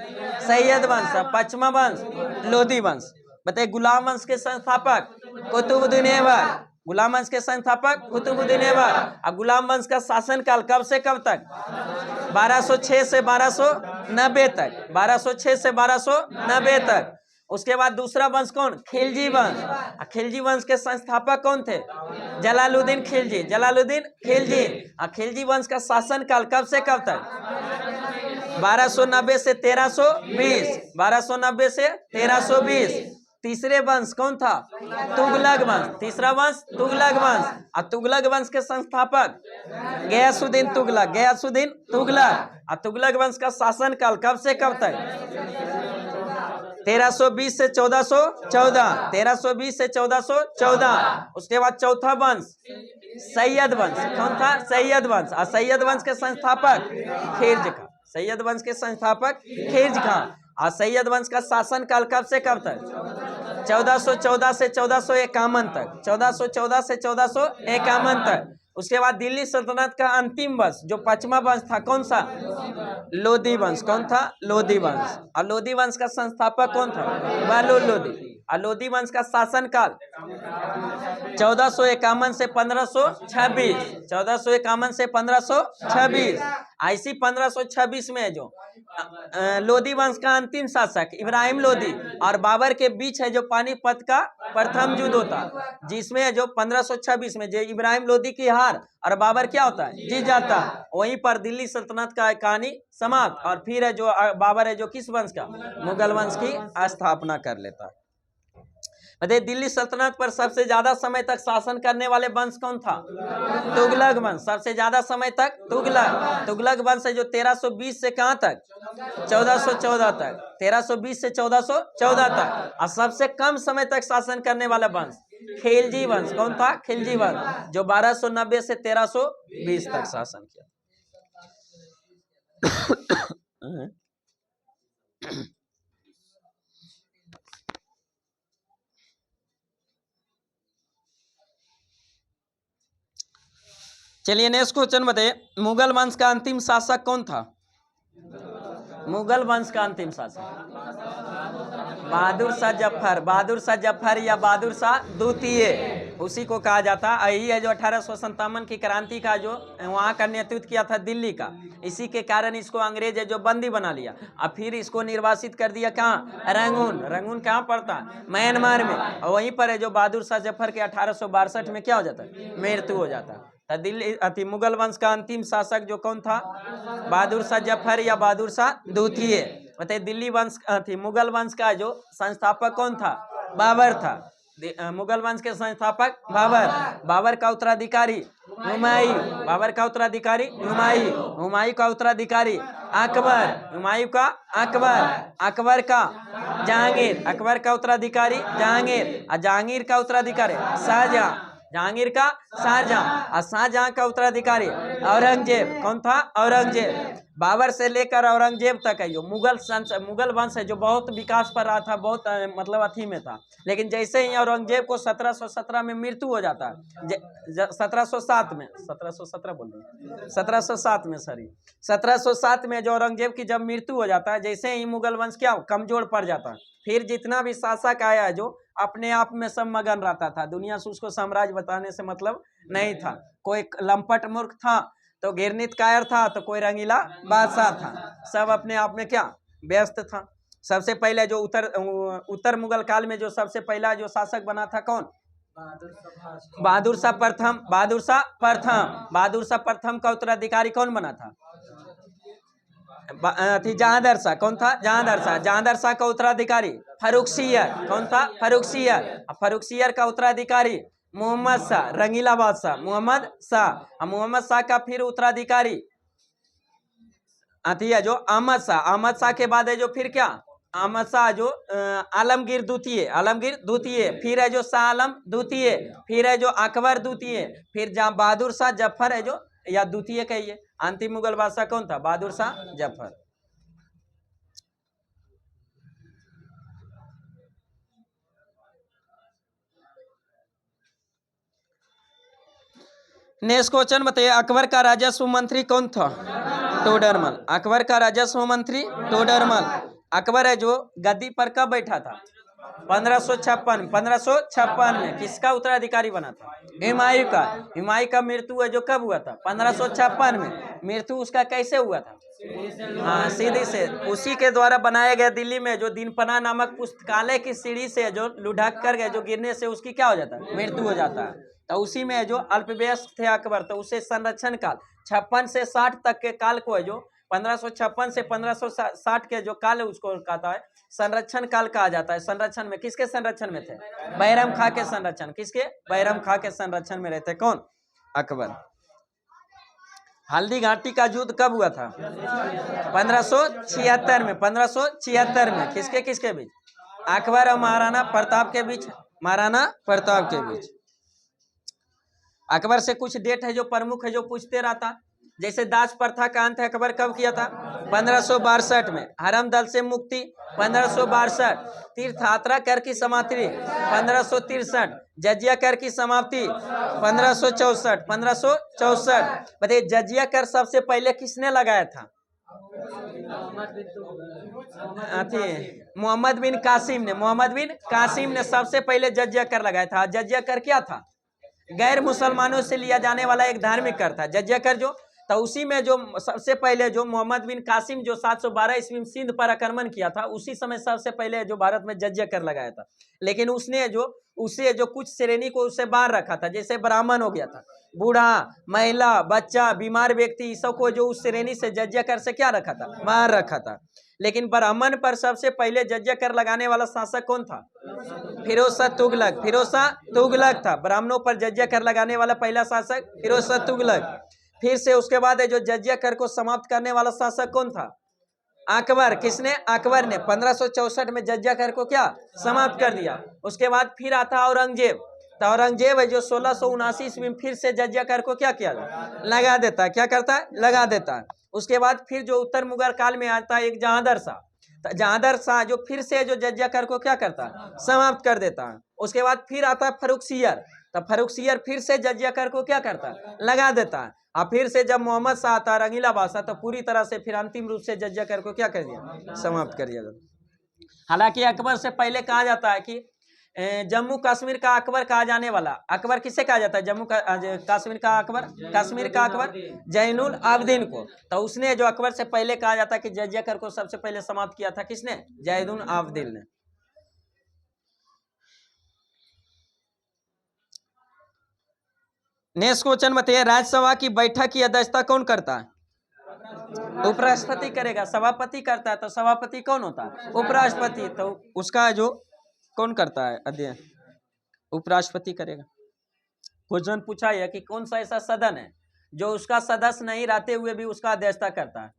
सैयद वंश, पांचवा वंश लोधी वंश। बताइए गुलाम वंश के संस्थापक कुतुबुद्दीन ऐबक। गुलाम वंश के संस्थापक कुतुबुद्दीन ऐबक। अब गुलाम वंश का शासन काल कब से कब तक, 1206 से 1290 तक। 1206 से 1290 तक। उसके बाद दूसरा वंश कौन, खिलजी वंश। खिलजी वंश के संस्थापक कौन थे, जलालुद्दीन खिलजी। जलालुद्दीन खिलजी। खिलजी वंश का शासन काल कब से कब तक, 1290 से 1320, 1290 से 1320। तीसरे वंश कौन था? तुगलक वंश। तीसरा वंश तुगलक वंश। और तुगलक वंश के संस्थापक गयासुद्दीन तुगलक, गयासुद्दीन तुगलक। और तुगलक वंश का शासनकाल कब से कब तक? 1320 से 1414, 1320 से 1414। उसके बाद चौथा वंश सैयद वंश। कौन था? सैयद वंश। और सैयद वंश के संस्थापक खिर्ज खां। सैयद वंश के संस्थापक खिर्ज खां। और सैयद वंश का शासनकाल कब से कब तक? 1414 से 1451 तक, 1414 से 1451 तक। उसके बाद दिल्ली सल्तनत का अंतिम वंश जो पांचवा वंश था, कौन सा? लोधी वंश। कौन था? लोधी वंश। और लोधी वंश का संस्थापक कौन था? बहलोल लोधी। और लोधी वंश का शासनकाल 1451 से 1526, 1451 से 1526। ऐसी 1526 में जो लोधी वंश का अंतिम शासक इब्राहिम लोधी और बाबर के बीच है जो पानीपत का प्रथम युद्ध होता, जिसमें जो 1526 में जो इब्राहिम लोधी की हार और बाबर क्या होता है? जीत जाता। वहीं पर दिल्ली सल्तनत का कहानी समाप्त। और फिर है जो बाबर है जो किस वंश का? मुगल वंश की स्थापना कर लेता है। दिल्ली सल्तनत पर सबसे ज्यादा समय तक शासन करने वाले वंश कौन था? तुगलक वंश। सबसे ज्यादा समय तक तुगलक। तुगलक वंश है जो 1320 से कहां तक? 1414 तक, 1320 से 1414 तक। और सबसे कम समय तक शासन करने वाला वंश खिलजी वंश। कौन था? खिलजी वंश, जो 1290 से 1320 तक शासन किया। चलिए नेक्स्ट क्वेश्चन बताइए, मुगल वंश का अंतिम शासक कौन था? मुगल वंश का अंतिम शासक बहादुर शाह जफर। बहादुर शाह जफर या बहादुर शाह द्वितीय, उसी को कहा जाता है। यही है जो 1857 की क्रांति का जो वहाँ का नेतृत्व किया था दिल्ली का। इसी के कारण इसको अंग्रेज है जो बंदी बना लिया और फिर इसको निर्वासित कर दिया कहाँ? रंगून। रंगून कहाँ पड़ता है? म्यांमार में। और वहीं पर है जो बहादुर शाह जफर के 1862 में क्या हो जाता है? मृत्यु हो जाता है। तो दिल्ली मुगल वंश का अंतिम शासक जो कौन था? बहादुर शाह जफर या बहादुर शाह द्वितीय। बताइए दिल्ली वंश मुगल वंश का जो संस्थापक कौन था? बाबर था। मुगल वंश के संस्थापक बाबर। बाबर का उत्तराधिकारी हुमायूं। बाबर का उत्तराधिकारी हुमायूं। हुमायूं का उत्तराधिकारी अकबर। हुमायूं का अकबर। अकबर का जहांगीर। अकबर का उत्तराधिकारी जहांगीर। और जहांगीर का उत्तराधिकारी शाहजहां। जहांगीर का शाहजहां। और शाहजहां का उत्तराधिकारी औरंगजेब। कौन था? औरंगजेब। बाबर से लेकर औरंगजेब तक है जो मुगल वंश है जो बहुत विकास पर रहा था, बहुत मतलब अथी में था। लेकिन जैसे ही औरंगजेब को 1717 में मृत्यु हो जाता है, 1707 में, 1717 बोल रहे, 1707 में, सॉरी, 1707 में जो औरंगजेब की जब मृत्यु हो जाता है, जैसे ही मुगल वंश क्या कमजोर पड़ जाता है। फिर जितना भी शासक आया है जो अपने आप में सब मगन रहता था, दुनिया से उसको साम्राज्य बताने से मतलब नहीं था। कोई लंपट मूर्ख था तो गिरनीत कायर था, तो कोई रंगीला बादशाह था। सब अपने आप में क्या व्यस्त था। सबसे पहले जो उत्तर मुगल काल में जो सबसे पहला जो शासक बना था कौन? बहादुर शाह प्रथम। बहादुर शाह प्रथम। बहादुर शाह प्रथम का उत्तराधिकारी कौन बना था? जहांदर शाह। कौन था? जहांदर शाह। जहांदर शाह का उत्तराधिकारी फर्रुखसियर। कौन था? फर्रुखसियर। फर्रुखसियर का उत्तराधिकारी मोहम्मद शाह, रंगीला बादशाह मोहम्मद शाह। मोहम्मद शाह का फिर उत्तराधिकारी है जो अहमद शाह। अहमद शाह के बाद है जो फिर क्या? अहमद शाह जो आलमगीर द्वितीय। आलमगीर द्वितीय। फिर है जो शाह आलम द्वितीय। फिर है जो अकबर द्वितीय। फिर जहाँ बहादुर शाह जफर है जो, या द्वितीय कहिए। अंतिम मुगल बादशाह कौन था? बहादुर शाह जफर। नेक्स्ट क्वेश्चन बताइए, अकबर का राजस्व मंत्री कौन था? टोडरमल। अकबर का राजस्व मंत्री टोडरमल। अकबर है जो गद्दी पर कब बैठा था? 1556 में। किसका उत्तराधिकारी बना था? हुमायूं का। हुमायूं का मृत्यु है जो कब हुआ था? 1556 में। मृत्यु उसका कैसे हुआ था? हाँ, सीढ़ी से। उसी के द्वारा बनाया गया दिल्ली में जो दीनपना नामक पुस्तकालय की सीढ़ी से जो लुढ़क कर गए, जो गिरने से उसकी क्या हो जाता है? मृत्यु हो जाता है। तो उसी में जो अल्पवयस्क थे अकबर, तो उसे संरक्षण काल 56 से 60 तक के काल को है जो 1556 से 1560 के जो काल है उसको कहता है संरक्षण काल कहा जाता है। संरक्षण में किसके संरक्षण में थे? बैरम खां के संरक्षण। किसके? बैरम खां के संरक्षण में रहते कौन? अकबर। हल्दी घाटी का युद्ध कब हुआ था? 1576 में। 1576 में किसके किसके बीच? अकबर और महाराणा प्रताप के बीच। महाराणा प्रताप के बीच। अकबर से कुछ डेट है जो प्रमुख है जो पूछते रहता, जैसे दास प्रथा का अंत अकबर कब किया था? 1562 में। हरम दल से मुक्ति 1562। तीर्थ यात्रा कर की समाप्ति 1563। जजिया कर की समाप्ति 1564। 1564 बताइए जजिया कर सबसे पहले किसने लगाया था? मोहम्मद बिन कासिम ने। मोहम्मद बिन कासिम ने सबसे पहले जजिया कर लगाया था। जजिया कर क्या था? गैर मुसलमानों से लिया जाने वाला एक धार्मिक कर था जजिया कर जो। तो उसी में जो सबसे पहले जो मोहम्मद बिन कासिम जो 712 ईस्वी में सिंध पर आक्रमण किया था, उसी समय सबसे पहले जो भारत में जजिया कर लगाया था। लेकिन उसने जो उसे जो कुछ श्रेणी को उससे बाहर रखा था, जैसे ब्राह्मण हो गया था, बूढ़ा, महिला, बच्चा, बीमार व्यक्ति, सबको जो उस श्रेणी से जजिया कर से क्या रखा था? बाहर रखा था। लेकिन ब्राह्मण पर सबसे पहले जजिया कर लगाने वाला शासक कौन था? फिरोज शाह तुगलक। फिरोज शाह तुगलक था ब्राह्मणों पर जजिया कर लगाने वाला पहला शासक, फिरोज शाह तुगलक। फिर से उसके बाद जो जजिया कर को समाप्त करने वाला शासक कौन था? अकबर। किसने? अकबर ने 1564 में जजिया कर को क्या समाप्त कर दिया। उसके बाद फिर आता औरंगजेब। तो औरंगजेब है जो 1679 ईस्वी में फिर से जजिया कर को क्या किया? लगा देता है। क्या करता है? लगा देता है। उसके बाद फिर जो उत्तर मुगल काल में आता है एक जहांदर शाह। जहांदर शाह जो फिर से जो जजिया कर को क्या करता है? समाप्त कर देता है। उसके बाद फिर आता है फर्रुखसियर। तो फर्रुखसियर फिर से जजिया कर को क्या करता है? लगा देता है। और फिर से जब मोहम्मद शाह आता है रंगीला बादशाह, तो पूरी तरह से फिर अंतिम रूप से जजिया कर को क्या कर दिया? समाप्त कर दिया। हालांकि अकबर से पहले कहा जाता है कि जम्मू कश्मीर का अकबर कहा जाने वाला, अकबर किसे कहा जाता है? जम्मू कश्मीर का अकबर, कश्मीर का अकबर जैनुल आबदीन को। तो उसने जो अकबर से पहले कहा जाता है कि जजिया कर को सबसे पहले समाप्त किया था किसने? जैनुल आबदीन ने। नेक्स्ट क्वेश्चन बताइए, राज्यसभा की बैठक की अध्यक्षता कौन करता है? उपराष्ट्रपति करेगा। सभापति करता है, तो सभापति कौन होता है? उपराष्ट्रपति। तो उसका जो कौन करता है अध्ययन? उपराष्ट्रपति करेगा। क्वेश्चन पूछा है कि कौन सा ऐसा सदन है जो उसका सदस्य नहीं रहते हुए भी उसका अध्यक्षता करता है?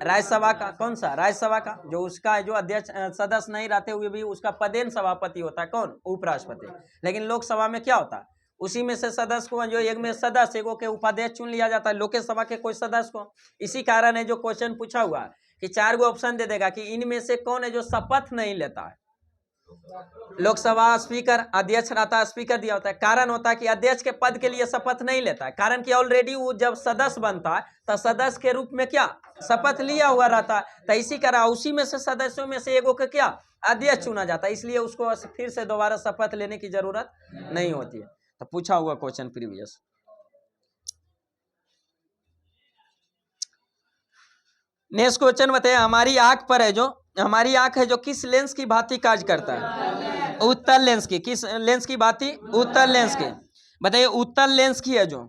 राज्यसभा का। कौन सा? राज्यसभा का। जो उसका जो अध्यक्ष सदस्य नहीं रहते हुए भी उसका पदेन सभापति होता है कौन? उपराष्ट्रपति। लेकिन लोकसभा में क्या होता है? उसी में से सदस्य को जो एक में सदस्य एगो के उपाध्यक्ष चुन लिया जाता है, लोकसभा के कोई सदस्य को। इसी कारण है जो क्वेश्चन पूछा हुआ कि 4 गो ऑप्शन दे देगा कि इनमें से कौन है जो शपथ नहीं लेता है? लोकसभा स्पीकर, अध्यक्ष रहता है, स्पीकर दिया होता है। कारण होता है कि अध्यक्ष के पद के लिए शपथ नहीं लेता है, कारण कि ऑलरेडी वो जब सदस्य बनता है तो सदस्य के रूप में क्या शपथ लिया हुआ रहता है। तो इसी कारण उसी में से सदस्यों में से एगो के क्या अध्यक्ष चुना जाता है, इसलिए उसको फिर से दोबारा शपथ लेने की जरूरत नहीं होती है। तो पूछा हुआ क्वेश्चन प्रीवियस। नेक्स्ट क्वेश्चन बताइए, हमारी आंख पर है जो, हमारी आंख है जो किस लेंस की भांति कार्य करता है? उत्तल लेंस की। किस लेंस की भांति? उत्तल लेंस की। बताइए उत्तल लेंस की है जो,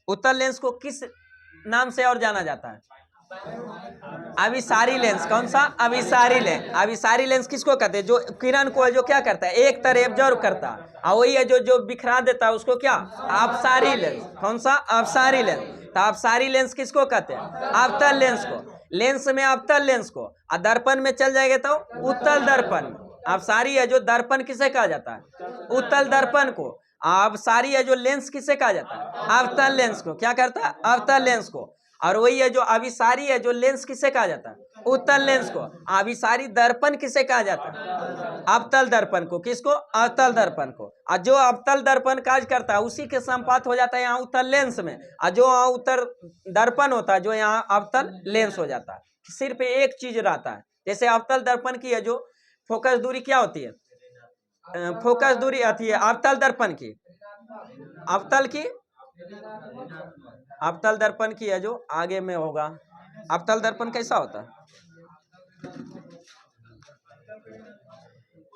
उत्तल लेंस को किस नाम से और जाना जाता है? अभिसारी लेंस। कौन सा? अभिसारी लेंस। अभिसारी लेंस किसको कहते हैं? जो किरण को जो क्या करता है? एक तरफ ऑब्जर्व करता है, और वही है जो बिखरा देता है उसको क्या? अपसारी लेंस। कौन सा? अपसारी लेंस। तो अपसारी लेंस किसको कहते हैं? अवतल लेंस को। लेंस में अवतल लेंस को, और दर्पण में चल जाएगा तो उत्तल दर्पण। अपसारी है जो दर्पण किसे कहा जाता है? उत्तल दर्पण को। अपसारी है जो लेंस किसे कहा जाता है? अवतल लेंस को। क्या करता है? अवतल लेंस को। और वही है जो अभिसारी है जो लेंस किसे कहा जाता है? उत्तल लेंस को। अभिसारी दर्पण किसे कहा जाता है? अवतल दर्पण को। किसको? अवतल दर्पण को। और जो अवतल दर्पण कार्य करता है उसी के संपात हो जाता है यहाँ उत्तल लेंस में, और जो यहाँ उत्तर दर्पण होता है जो यहाँ अवतल लेंस हो जाता है। सिर्फ एक चीज रहता है, जैसे अवतल दर्पण की है जो फोकस दूरी क्या होती है? फोकस दूरी आती है अवतल दर्पण की, अवतल की, अवतल दर्पण की है जो आगे में होगा। अवतल दर्पण कैसा होता है?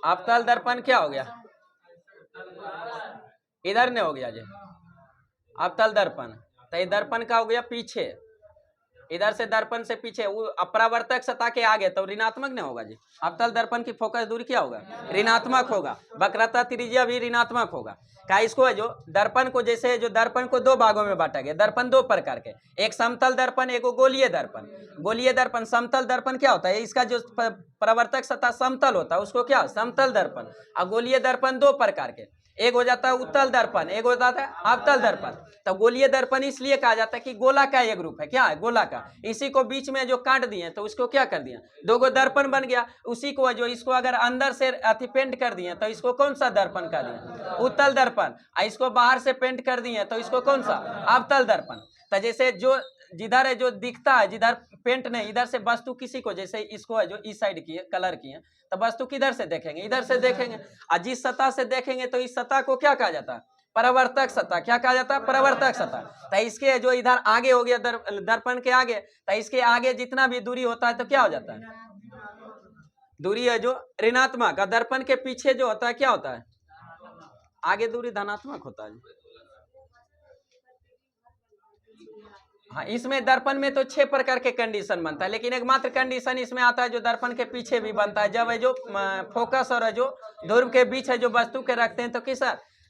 अवतल दर्पण क्या हो गया? इधर ने हो गया जी अवतल दर्पण। तो ये दर्पण का हो गया पीछे, इधर से दर्पण से पीछे वो अपरावर्तक सतह के आगे तो ऋणात्मक नहीं होगा जी। अवतल दर्पण की फोकस दूरी क्या होगा, ऋणात्मक होगा। वक्रता त्रिज्या भी ऋणात्मक होगा। का इसको है जो दर्पण को, जैसे जो दर्पण को दो भागों में बांटा गया, दर्पण दो प्रकार के, एक समतल दर्पण, एक गोलीय दर्पण। गोलीय दर्पण, समतल दर्पण क्या होता है, इसका जो परावर्तक सतह समतल होता है उसको क्या, समतल दर्पण। और गोलीय दर्पण दो प्रकार के, एक हो जाता है उत्तल दर्पण, एक हो जाता है अवतल दर्पण। तो गोलीय दर्पण इसलिए कहा जाता है कि गोला का एक रूप है, क्या है, गोला का। इसी को बीच में जो काट दिए तो उसको क्या कर दिया, दो गो दर्पण बन गया। उसी को जो इसको अगर अंदर से अति पेंट कर दिए तो इसको कौन सा दर्पण कर दिया, उत्तल दर्पण। इसको बाहर से पेंट कर दिए तो इसको कौन सा, अवतल दर्पण। तो जैसे जो जिधर है जो दिखता है, जिधर पेंट नहीं, इधर से वस्तु किसी को, जैसे इसको है जो इस साइड की है, कलर की है, तो वस्तु किधर से देखेंगे, इधर से देखेंगे। और जिस सतह से देखेंगे तो इस सतह को क्या कहा जाता है, परावर्तक सतह। क्या कहा जाता है, परावर्तक सतह। तो इसके जो इधर आगे हो गया दर्पण के आगे, तो इसके आगे जितना भी दूरी होता है तो क्या हो जाता है, दूरी है जो ऋणात्मक। दर्पण के पीछे जो होता है क्या होता है, आगे दूरी धनात्मक होता है। हाँ, इसमें दर्पण में तो 6 प्रकार के कंडीशन बनता है, लेकिन एक मात्र कंडीशन इसमें आता है जो दर्पण के पीछे भी बनता है। जब है जो फोकस और है जो ध्रुव के बीच है जो वस्तु के रखते हैं तो किस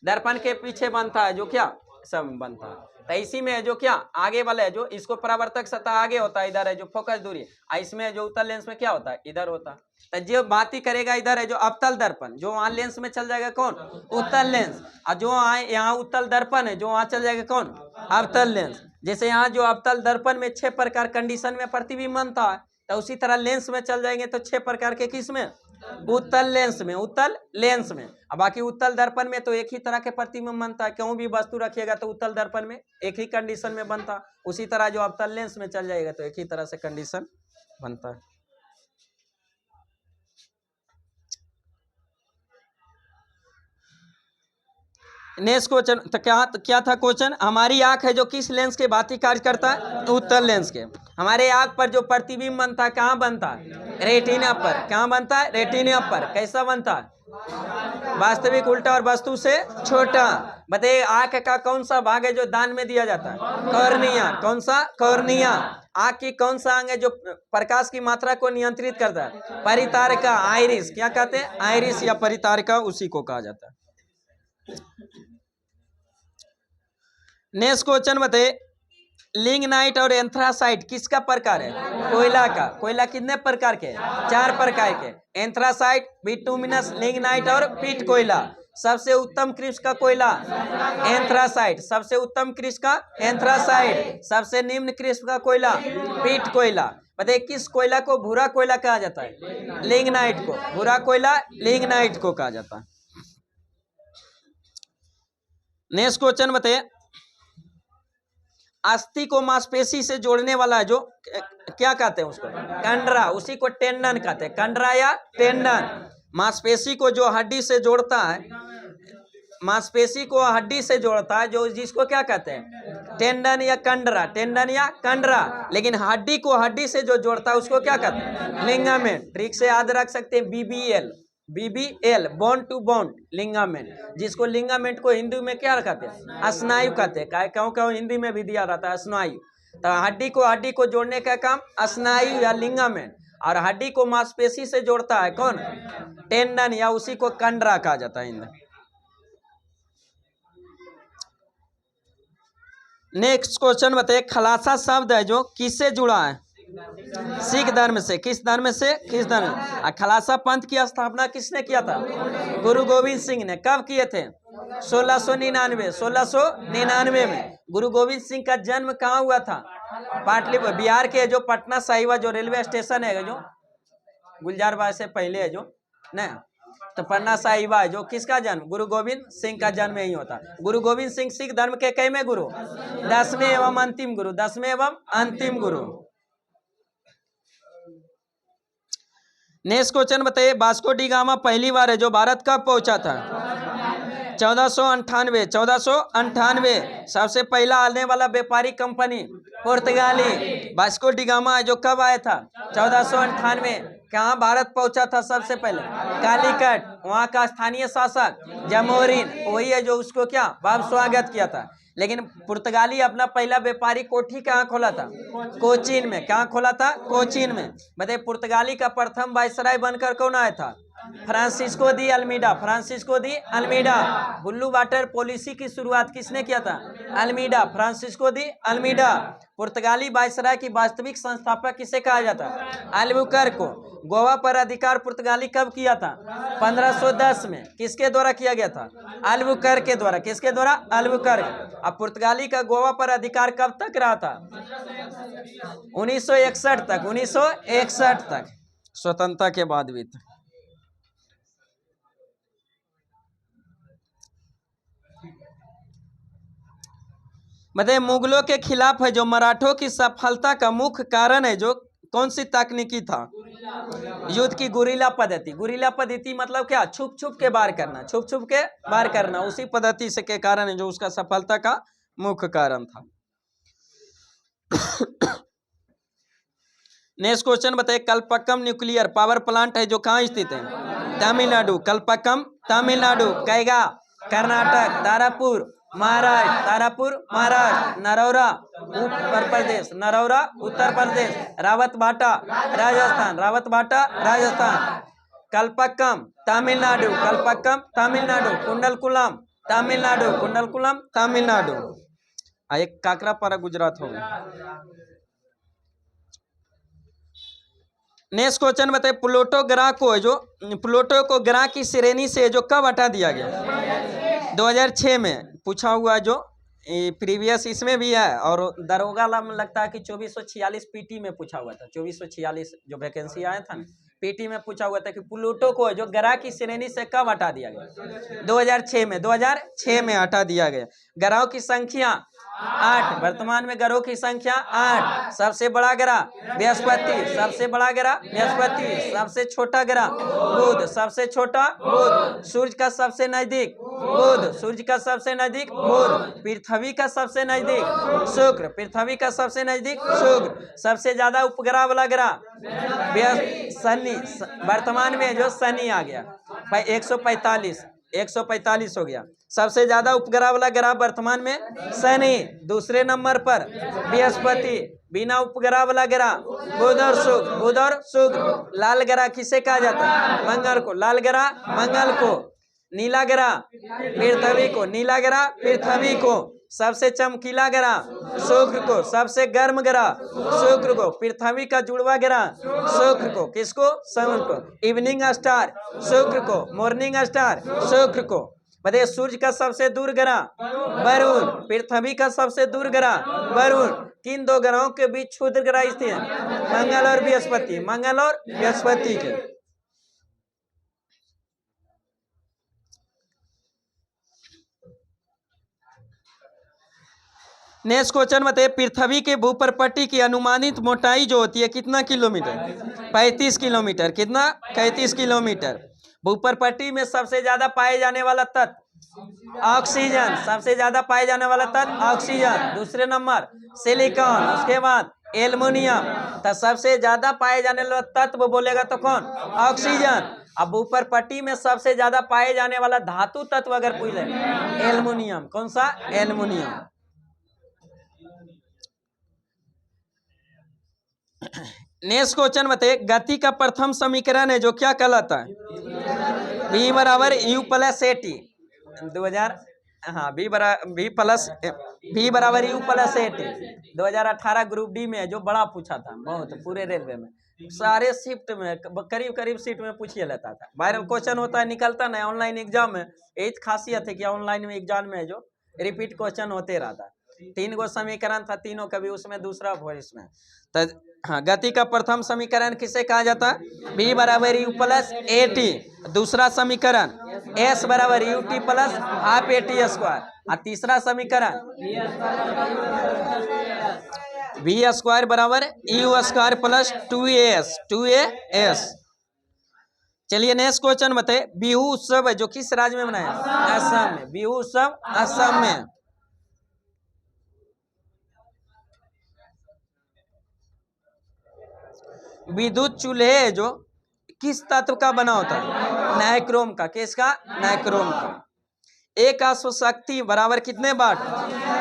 दर्पण के पीछे बनता है, जो क्या सब बनता है। तो इसी में है जो क्या आगे वाला है जो इसको परावर्तक सतह आगे होता है, इधर है जो फोकस दूरी, इसमें जो उत्तल लेंस में क्या होता है, इधर होता है। तो जो बात ही करेगा इधर है जो अवतल दर्पण, जो वहां लेंस में चल जाएगा कौन, उत्तल लेंस। और जो यहाँ उत्तल दर्पण है जो वहां चल जाएगा कौन, अवतल लेंस। जैसे यहाँ जो अवतल दर्पण में 6 प्रकार कंडीशन में प्रतिबिंब बनता है, तो उसी तरह लेंस में चल जाएंगे तो 6 प्रकार के, किस में, उत्तल लेंस में, उत्तल लेंस में। अब बाकी उत्तल दर्पण में तो एक ही तरह के प्रतिबिंब बनता है, क्यों भी वस्तु रखिएगा तो उत्तल दर्पण में एक ही कंडीशन में बनता। उसी तरह जो अवतल लेंस में चल जाएगा तो एक ही तरह से कंडीशन बनता है। नेक्स्ट क्वेश्चन तो क्या था क्वेश्चन, हमारी आंख है जो किस लेंस के भांति कार्य करता है, उत्तल लेंस के। हमारे आंख पर जो प्रतिबिंब बनता है कहाँ बनता है, रेटिना पर। कहाँ बनता है, रेटिना पर। कैसा बनता है, वास्तविक उल्टा और वस्तु से छोटा। बताइए आंख का कौन सा भाग है जो दान में दिया जाता है, कॉर्निया। कौन सा, कॉर्निया। आंख की कौन सा अंग है जो प्रकाश की मात्रा को नियंत्रित करता है, परितारिका, आइरिस। क्या कहते हैं, आइरिस या परितारिका, उसी को कहा जाता है। नेक्स्ट क्वेश्चन बताइए, लिग्नाइट और एंथ्रासाइट किसका प्रकार है, कोयला का। कोयला कितने प्रकार के, 4 प्रकार के, एंथ्रासाइट, बिटुमिनस, लिग्नाइट और पीट कोयला। सबसे उत्तम कृष्ण का कोयला एंथ्रासाइट, सबसे उत्तम कृष्ण का एंथ्रासाइट, सबसे निम्न कृष्ण का कोयला पीट कोयला। बताइए किस कोयला को भूरा कोयला कहा जाता है, लिग्नाइट को। भूरा कोयला लिग्नाइट को कहा जाता है। नेक्स्ट क्वेश्चन बताइए, अस्थि को मांसपेशी से जोड़ने वाला जो क्या कहते हैं उसको, कंडरा। उसी को टेंडन कहते हैं, कंडरा या टेंडन। मांसपेशी को जो हड्डी से जोड़ता है, मांसपेशी को हड्डी से जोड़ता है जो, जिसको क्या कहते हैं, टेंडन या कंडरा। टेंडन या कंडरा। लेकिन हड्डी को हड्डी से जो जोड़ता है उसको क्या कहते हैं, लिगामेंट। ट्रिक से याद रख सकते हैं, BBL, BBL, bone to bone ligament. जिसको लिगामेंट को हिंदी में क्या कहते हैं, स्नायु कहते हैं। क्यों क्यों हिंदी में भी दिया रहता है स्नायु। तो हड्डी को जोड़ने का काम स्नायु या लिगामेंट, और हड्डी को मांसपेशी से जोड़ता है कौन, टेंडन, या उसी को कंडरा कहा जाता है हिंदी। नेक्स्ट क्वेश्चन बताइए, खलासा शब्द है जो किससे जुड़ा है, सिख धर्म से। किस धर्म से, किस धर्म। खलासा पंथ की स्थापना किसने किया था, गुरु गोविंद सिंह ने। कब किए थे, 1699 में। गुरु गोविंद सिंह का जन्म कहाँ हुआ था, पाटलिपुत्र, बिहार के जो पटना साहिबा जो रेलवे स्टेशन है जो गुलजारबाग से पहले है जो न, तो पटना साहिबा है जो, किसका जन्म, गुरु गोविंद सिंह का जन्म यही होता। गुरु गोविंद सिंह सिख धर्म के कैमे गुरु, 10वें एवं अंतिम गुरु, 10वें एवं अंतिम गुरु। नेक्स्ट क्वेश्चन बताइए, वास्को डी गामा पहली बार है जो भारत कब पहुंचा था, 1498। सबसे पहला आने वाला व्यापारी कंपनी पुर्तगाली। वास्को डी गामा है जो कब आया था, 1498। कहाँ भारत पहुंचा था सबसे पहले, कालीकट। वहाँ का स्थानीय शासक जमोरिन, वही है जो उसको क्या, भव्य स्वागत किया था। लेकिन पुर्तगाली अपना पहला व्यापारिक कोठी कहाँ खोला था? कोचीन में। कहाँ खोला था? कोचीन में। बताइए पुर्तगाली का प्रथम वायसराय बनकर कौन आया था? Francisco de Almeida. Francisco de Almeida. Blue water policy की शुरुआत किसने किया था? अल्मीडा। Francisco de Almeida. पुर्तगाली वायसराय की वास्तविक संस्थापक किसे कहा जाता है? अल्बुकर्क को। गोवा पर अधिकार पुर्तगाली कब किया था? 1510 में। किसके द्वारा किया गया था? अल्बुकर्क के द्वारा। किसके द्वारा? अल्बुकर्क। अब पुर्तगाली का गोवा पर अधिकार कब तक रहा था? 1961 तक। 1961 तक, स्वतंत्रता के बाद भी था। मतलब मुगलों के खिलाफ है जो मराठों की सफलता का मुख्य कारण है जो कौन सी तकनीकी था? युद्ध की गुरिल्ला पद्धति। गुरिल्ला पद्धति मतलब क्या? छुप छुप के वार करना। छुप छुप के वार करना, उसी पद्धति से के कारण है जो उसका सफलता का मुख्य कारण था। नेक्स्ट क्वेश्चन बताइए, कल्पक्कम न्यूक्लियर पावर प्लांट है जो कहाँ स्थित है? तमिलनाडु। कल्पक्कम तमिलनाडु। कैगा कर्नाटक। तारापुर महाराष्ट्र। तारापुर महाराष्ट्र। नरौरा उत्तर प्रदेश। नरौरा उत्तर प्रदेश। रावतभाटा राजस्थान। रावतभाटा राजस्थान। कल्पक्कम तमिलनाडु। कल्पक्कम तमिलनाडु। कुंडलकुलम तमिलनाडु। कुंडलकुलम तमिलनाडु। एक काकरापारा गुजरात हो गया। नेक्स्ट क्वेश्चन बताइए, प्लूटो ग्रह को जो प्लूटो को ग्रह की श्रेणी से जो कब हटा दिया गया? 2006 में पूछा हुआ जो प्रीवियस इसमें भी है, और दरोगा लगता है कि 2446 पीटी में पूछा हुआ था। 2446 जो वैकेंसी आया था ना, पीटी में पूछा हुआ था कि प्लूटो को जो ग्रह की श्रेणी से कब हटा दिया गया? 2006 में। 2006 में हटा दिया गया। ग्रहों की संख्या 8। वर्तमान में ग्रहों की संख्या 8। सबसे बड़ा ग्रह बृहस्पति। सबसे बड़ा ग्रह बृहस्पति। सबसे छोटा ग्रह बुध। सबसे छोटा बुध। सूर्य का सबसे नजदीक बुध। सूर्य का सबसे नजदीक बुध। पृथ्वी का सबसे नजदीक शुक्र। पृथ्वी का सबसे नजदीक शुक्र। सबसे ज्यादा उपग्रह वाला ग्रह शनि। वर्तमान में जो शनि आ गया 145 हो गया। सबसे ज्यादा उपग्रह वाला ग्रह वर्तमान में शनि। दूसरे नंबर पर बृहस्पति। बिना उपग्रह वाला ग्रह बुध और शुक्र। बुध और शुक्र। लाल ग्रह किसे कहा जाता है? मंगल को। लाल ग्रह मंगल को। नीला ग्रह पृथ्वी को। नीला ग्रह पृथ्वी को। सबसे चमकीला ग्रह शुक्र को। सबसे गर्म ग्रह शुक्र को। पृथ्वी का जुड़वा ग्रह शुक्र को। किसको? सूर्य को। इवनिंग स्टार शुक्र को। मॉर्निंग स्टार शुक्र को। बताइए सूर्य का सबसे दूर ग्रह वरुण। पृथ्वी का सबसे दूर ग्रह वरुण। किन दो ग्रहों के बीच क्षुद्र ग्रह स्थित है? मंगल और बृहस्पति। मंगल और बृहस्पति के। नेक्स्ट क्वेश्चन बताइए, पृथ्वी के भूप्रपट्टी की अनुमानित मोटाई जो होती है कितना किलोमीटर? 35 किलोमीटर। कितना? 35 किलोमीटर। भूप्रपट्टी में सबसे ज्यादा पाए जाने वाला तत्व ऑक्सीजन। सबसे ज्यादा पाए जाने वाला तत्व ऑक्सीजन। दूसरे नंबर सिलिकॉन। उसके बाद एल्युमिनियम। तो सबसे ज्यादा पाए जाने वाला तत्व बोलेगा तो कौन? ऑक्सीजन। अब भूप्रपट्टी में सबसे ज्यादा पाए जाने वाला धातु तत्व अगर पूछे, एल्युमिनियम। कौन सा? एल्युमिनियम। नेक्स्ट क्वेश्चन बताइए, गति का प्रथम समीकरण है जो क्या कहलाता है? V बराबर U प्लस AT। 2000 हाँ V बराबर U plus AT 2018 group D में जो बड़ा पूछा था बहुत, पूरे रेलवे में सारे शिफ्ट में करीब करीब सीट में पूछिए लेता था। वायरल क्वेश्चन होता है, निकलता नहीं ऑनलाइन एग्जाम में। यही खासियत है कि ऑनलाइन में एग्जाम में जो रिपीट क्वेश्चन होते रहता है। 3 गो समीकरण था, तीनों कभी उसमें दूसरा वॉइस में। तो हाँ, गति का प्रथम समीकरण किसे कहा जाता है? V बराबर U प्लस AT। दूसरा समीकरण S बराबर UT plus half AT square. और तीसरा समीकरण V स्क्वायर बराबर U स्क्वायर प्लस 2AS। चलिए नेक्स्ट क्वेश्चन बताइए, बिहू उत्सव है जो किस राज्य में मनाया? असम में। बिहू उत्सव असम में। विद्युत चूल्हे जो किस तत्व का बना होता है? नाइक्रोम का। किसका? नाइक्रोम का। एक अश्वशक्ति बराबर कितने वाट?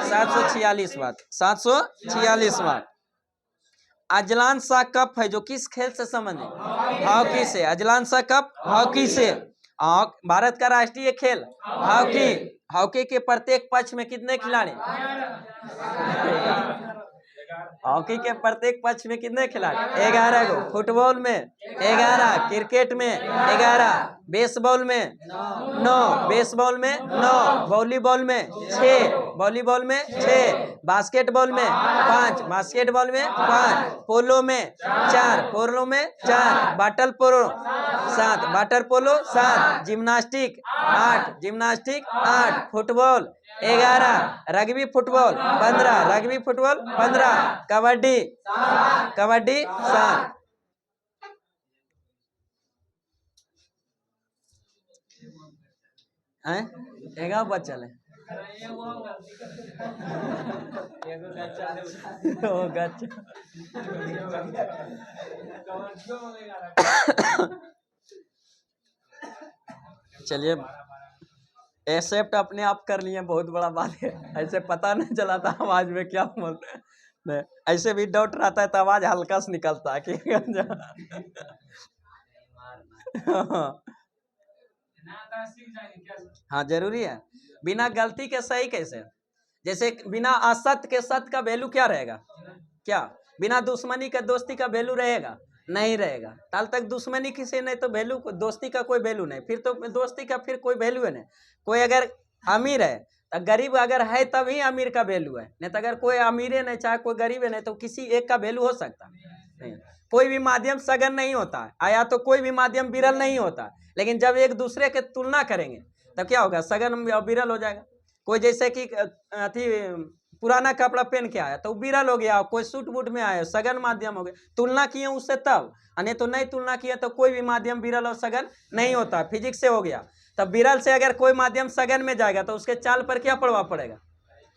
746 वाट। 746 वाट। अजलान शाह कप है जो किस खेल से संबंधित? हॉकी से। अजलान शाह कप हॉकी से। भारत का राष्ट्रीय खेल हॉकी। हॉकी के प्रत्येक पक्ष में कितने खिलाड़ी? हॉकी के प्रत्येक पक्ष में कितने खिलाड़ी? 11 गो। फुटबॉल में 11, क्रिकेट में 11, बेसबॉल में 9, बेसबॉल में 9, वॉलीबॉल में 6, वॉलीबॉल में 6, बास्केटबॉल में 5, बास्केटबॉल में 5, पोलो में 4, पोलो में 4, water polo 7, water polo 7, gymnastic 8, gymnastic 8, football 11, rugby football 15, rugby football 15, kabaddi 7। एगा बचल है। चलिए, एक्सेप्ट अपने आप कर लिए, बहुत बड़ा बात है। ऐसे पता नहीं चला था आवाज में क्या बोलते हैं। ऐसे भी डाउट रहता है तो आवाज हल्का से निकलता है कि हाँ जरूरी है। बिना गलती के सही कैसे? जैसे बिना असत्य के सत्य का वैल्यू क्या रहेगा? क्या? बिना दुश्मनी के दोस्ती का वैल्यू रहेगा? नहीं रहेगा। ताल तक दुश्मनी किसी नहीं तो वैल्यू, दोस्ती का कोई वैल्यू नहीं। फिर तो दोस्ती का फिर कोई वैल्यू है नहीं। कोई अगर अमीर है तो गरीब अगर है तभी अमीर का वैल्यू है, नहीं तो अगर कोई अमीर है नहीं चाहे कोई गरीब है नहीं तो किसी एक का वैल्यू हो सकता नहीं। कोई भी माध्यम सघन नहीं होता है, आया तो कोई भी माध्यम विरल नहीं होता। लेकिन जब एक दूसरे के तुलना करेंगे तब क्या होगा? सघन विरल हो जाएगा। कोई जैसे कि अथी पुराना कपड़ा पहन के आया तो विरल हो गया, कोई सूट बूट में आया सघन माध्यम हो गया। तुलना किए उससे तब, नहीं तो नहीं तुलना किए तो कोई भी माध्यम विरल और सघन नहीं होता। फिजिक्स से हो गया। तब विरल से अगर कोई माध्यम सघन में जाएगा तो उसके चाल पर क्या प्रभाव पड़ेगा?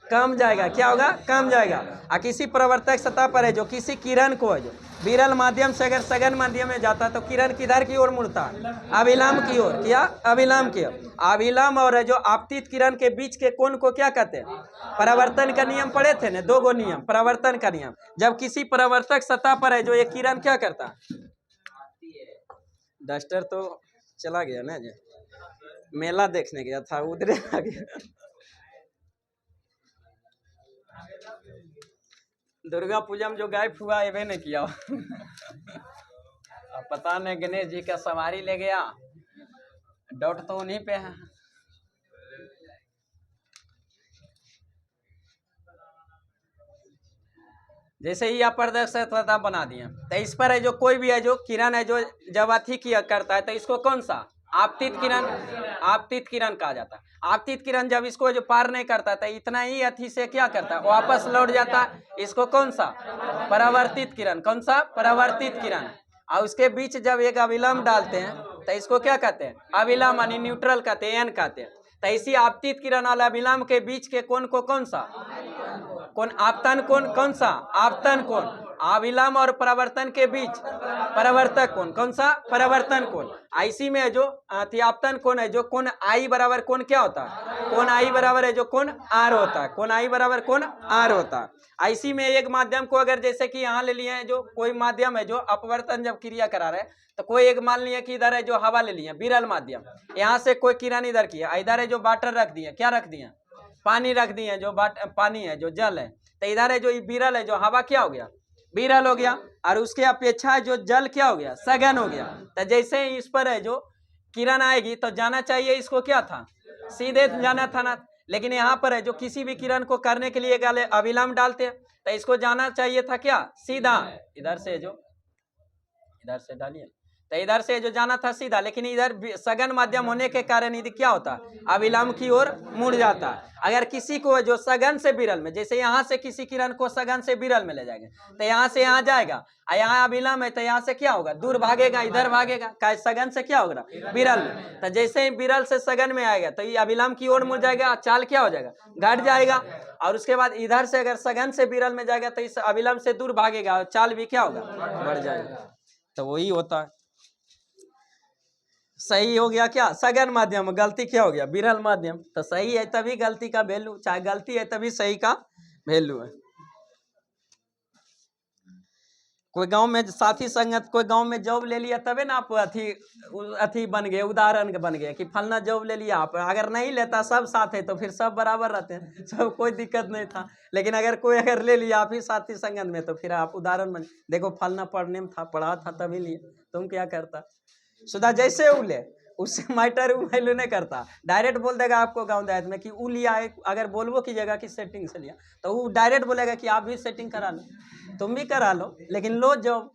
कम जाएगा। क्या होगा? कम जाएगा। किसी प्रवर्तक सतह पर है जो किसी किरण को है जो विरल माध्यम से अगर सघन माध्यम में जाता है तो किरण किधर की ओर मुड़ता है? अभिलंब की ओर। क्या? अभिलंब की ओर। अभिलंब और जो आपतित किरण के बीच के कोण को क्या कहते हैं? परावर्तन का नियम पढ़े थे ना, 2 गो नियम परावर्तन का नियम। जब किसी परावर्तक सतह पर है जो एक किरण क्या करता है? डस्टर तो चला गया ना, जो मेला देखने गया था उधर आ गया। दुर्गा पूजा में जो गायब हुआ ये नहीं किया। अब पता नहीं गणेश जी का सवारी ले गया, डाउट तो उन्हीं पे है। जैसे ही आप प्रदर्शकता बना दिए तो इस पर है जो कोई भी है जो किरण है जो जब अथी किया करता है तो इसको कौन सा? आपतित किरण। आपतित किरण कहा जाता है। आपतित किरण जब इसको जो पार नहीं करता था इतना ही अथी से क्या करता है? वापस लौट जाता है। इसको कौन सा? परावर्तित किरण। कौन सा? परावर्तित किरण। और उसके बीच जब एक अविलंब डालते हैं तो इसको क्या कहते हैं? अविलंब यानी न्यूट्रल कहते हैं, एन कहते हैं। तो इसी आपतित किरण और अविलंब के बीच के कोण को कौन सा? कौन? आपतन कोण। कौन सा? आपतन कोण। अविलंब और परावर्तन के बीच परावर्तक कोण। कौन सा? परावर्तन कोण। आईसी में है जो आपतन कोण है जो कोण आई बराबर कोण क्या होता है? कोण आई बराबर है जो कोण आर होता है। कोण आई बराबर कोण आर होता है। आईसी में एक माध्यम को अगर जैसे कि यहाँ ले लिए जो कोई माध्यम है जो अपवर्तन जब क्रिया करा रहे तो कोई एक मान लिया कि इधर है जो हवा ले लिए विरल माध्यम, यहाँ से कोई किरण इधर की है, इधर है जो वाटर रख दिए, क्या रख दिए? पानी रख दिए, जो पानी है जो जल है। तो इधर है जो विरल है जो हवा क्या हो गया? विरल हो गया। और उसके अपेक्षा जो जल क्या हो गया? सघन हो गया। तो जैसे ही इस पर है जो किरण आएगी तो जाना चाहिए इसको क्या था? सीधे जाना था ना। लेकिन यहाँ पर है जो किसी भी किरण को करने के लिए अविलंब डालते हैं तो इसको जाना चाहिए था क्या? सीधा। इधर से जो इधर से डालिए तो इधर से जो जाना था सीधा, लेकिन इधर सघन माध्यम होने के कारण यदि क्या होता? अविलंब की ओर मुड़ जाता। अगर किसी को जो सघन से विरल में, जैसे यहाँ से किसी किरण को सघन से विरल में ले जाएंगे तो यहाँ से यहाँ जाएगा और यहाँ अविलंब है तो यहाँ से क्या होगा? दूर भागेगा, इधर भागेगा। क्या सघन से क्या होगा? विरल में। तो जैसे ही विरल से सघन में आएगा तो ये अविलंब की ओर मुड़ जाएगा, चाल क्या हो जाएगा? घट जाएगा। और उसके बाद इधर से अगर सघन से विरल में जाएगा तो इस अविलंब से दूर भागेगा और चाल भी क्या होगा? बढ़ जाएगा। तो वही होता है। सही हो गया क्या? सघन माध्यम। गलती क्या हो गया? विरल माध्यम। तो सही है तभी गलती का वैल्यू, चाहे गलती है तभी सही का वैल्यू है। कोई गांव में साथी संगत, कोई गांव में जॉब ले लिया तबे ना आप अथी बन गए, उदाहरण बन गए कि फलना जॉब ले लिया आप। अगर नहीं लेता, सब साथ है तो फिर सब बराबर रहते हैं, सब कोई दिक्कत नहीं था। लेकिन अगर कोई अगर ले लिया आप ही साथी संगत में, तो फिर आप उदाहरण बन। देखो फलना पढ़ने में था, पढ़ा था तभी लिए, तुम क्या करता? सुधा जैसे ऊ ले, उससे मैटर वैल्यू नहीं करता। डायरेक्ट बोल देगा आपको गांव देहात में कि ऊ लिया है, अगर बोलबो कीजिएगा कि सेटिंग से लिया, तो वो डायरेक्ट बोलेगा कि आप भी सेटिंग करा लो, तुम भी करा लो, लेकिन लो जॉब।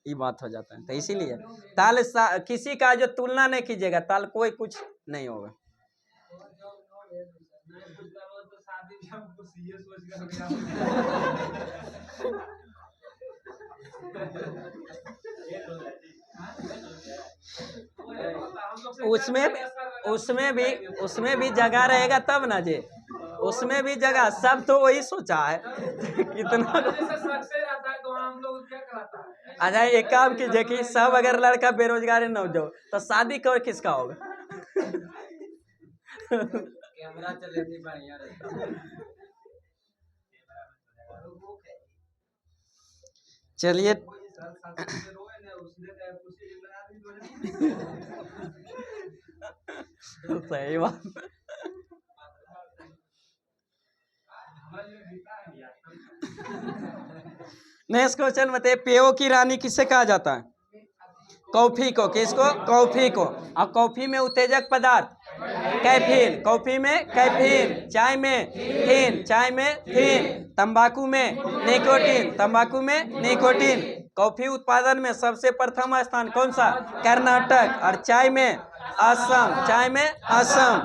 ये बात हो जाता है। तो इसीलिए ताल किसी का जो तुलना नहीं कीजिएगा, ताल कोई कुछ नहीं होगा। उसमें भी जगह रहेगा तब ना जे, उसमें भी जगह, सब तो वही सोचा है कितना। अच्छा एक काम कीजिए कि सब अगर लड़का बेरोजगार न हो जाओ तो शादी कर किसका होगा? कैमरा चले बढ़िया रहता। चलिए सही बात। नेक्स्ट क्वेश्चन बताइए, पेयों की रानी किसे कहा जाता है? कॉफी को। किसको? कॉफी को। और कॉफी में उत्तेजक पदार्थ कैफीन, कॉफी में कैफीन, चाय में थीन, चाय में थीन, तंबाकू में निकोटीन, तंबाकू में निकोटीन। कॉफी उत्पादन में सबसे प्रथम स्थान कौन सा? कर्नाटक। और चाय में असम, चाय में असम,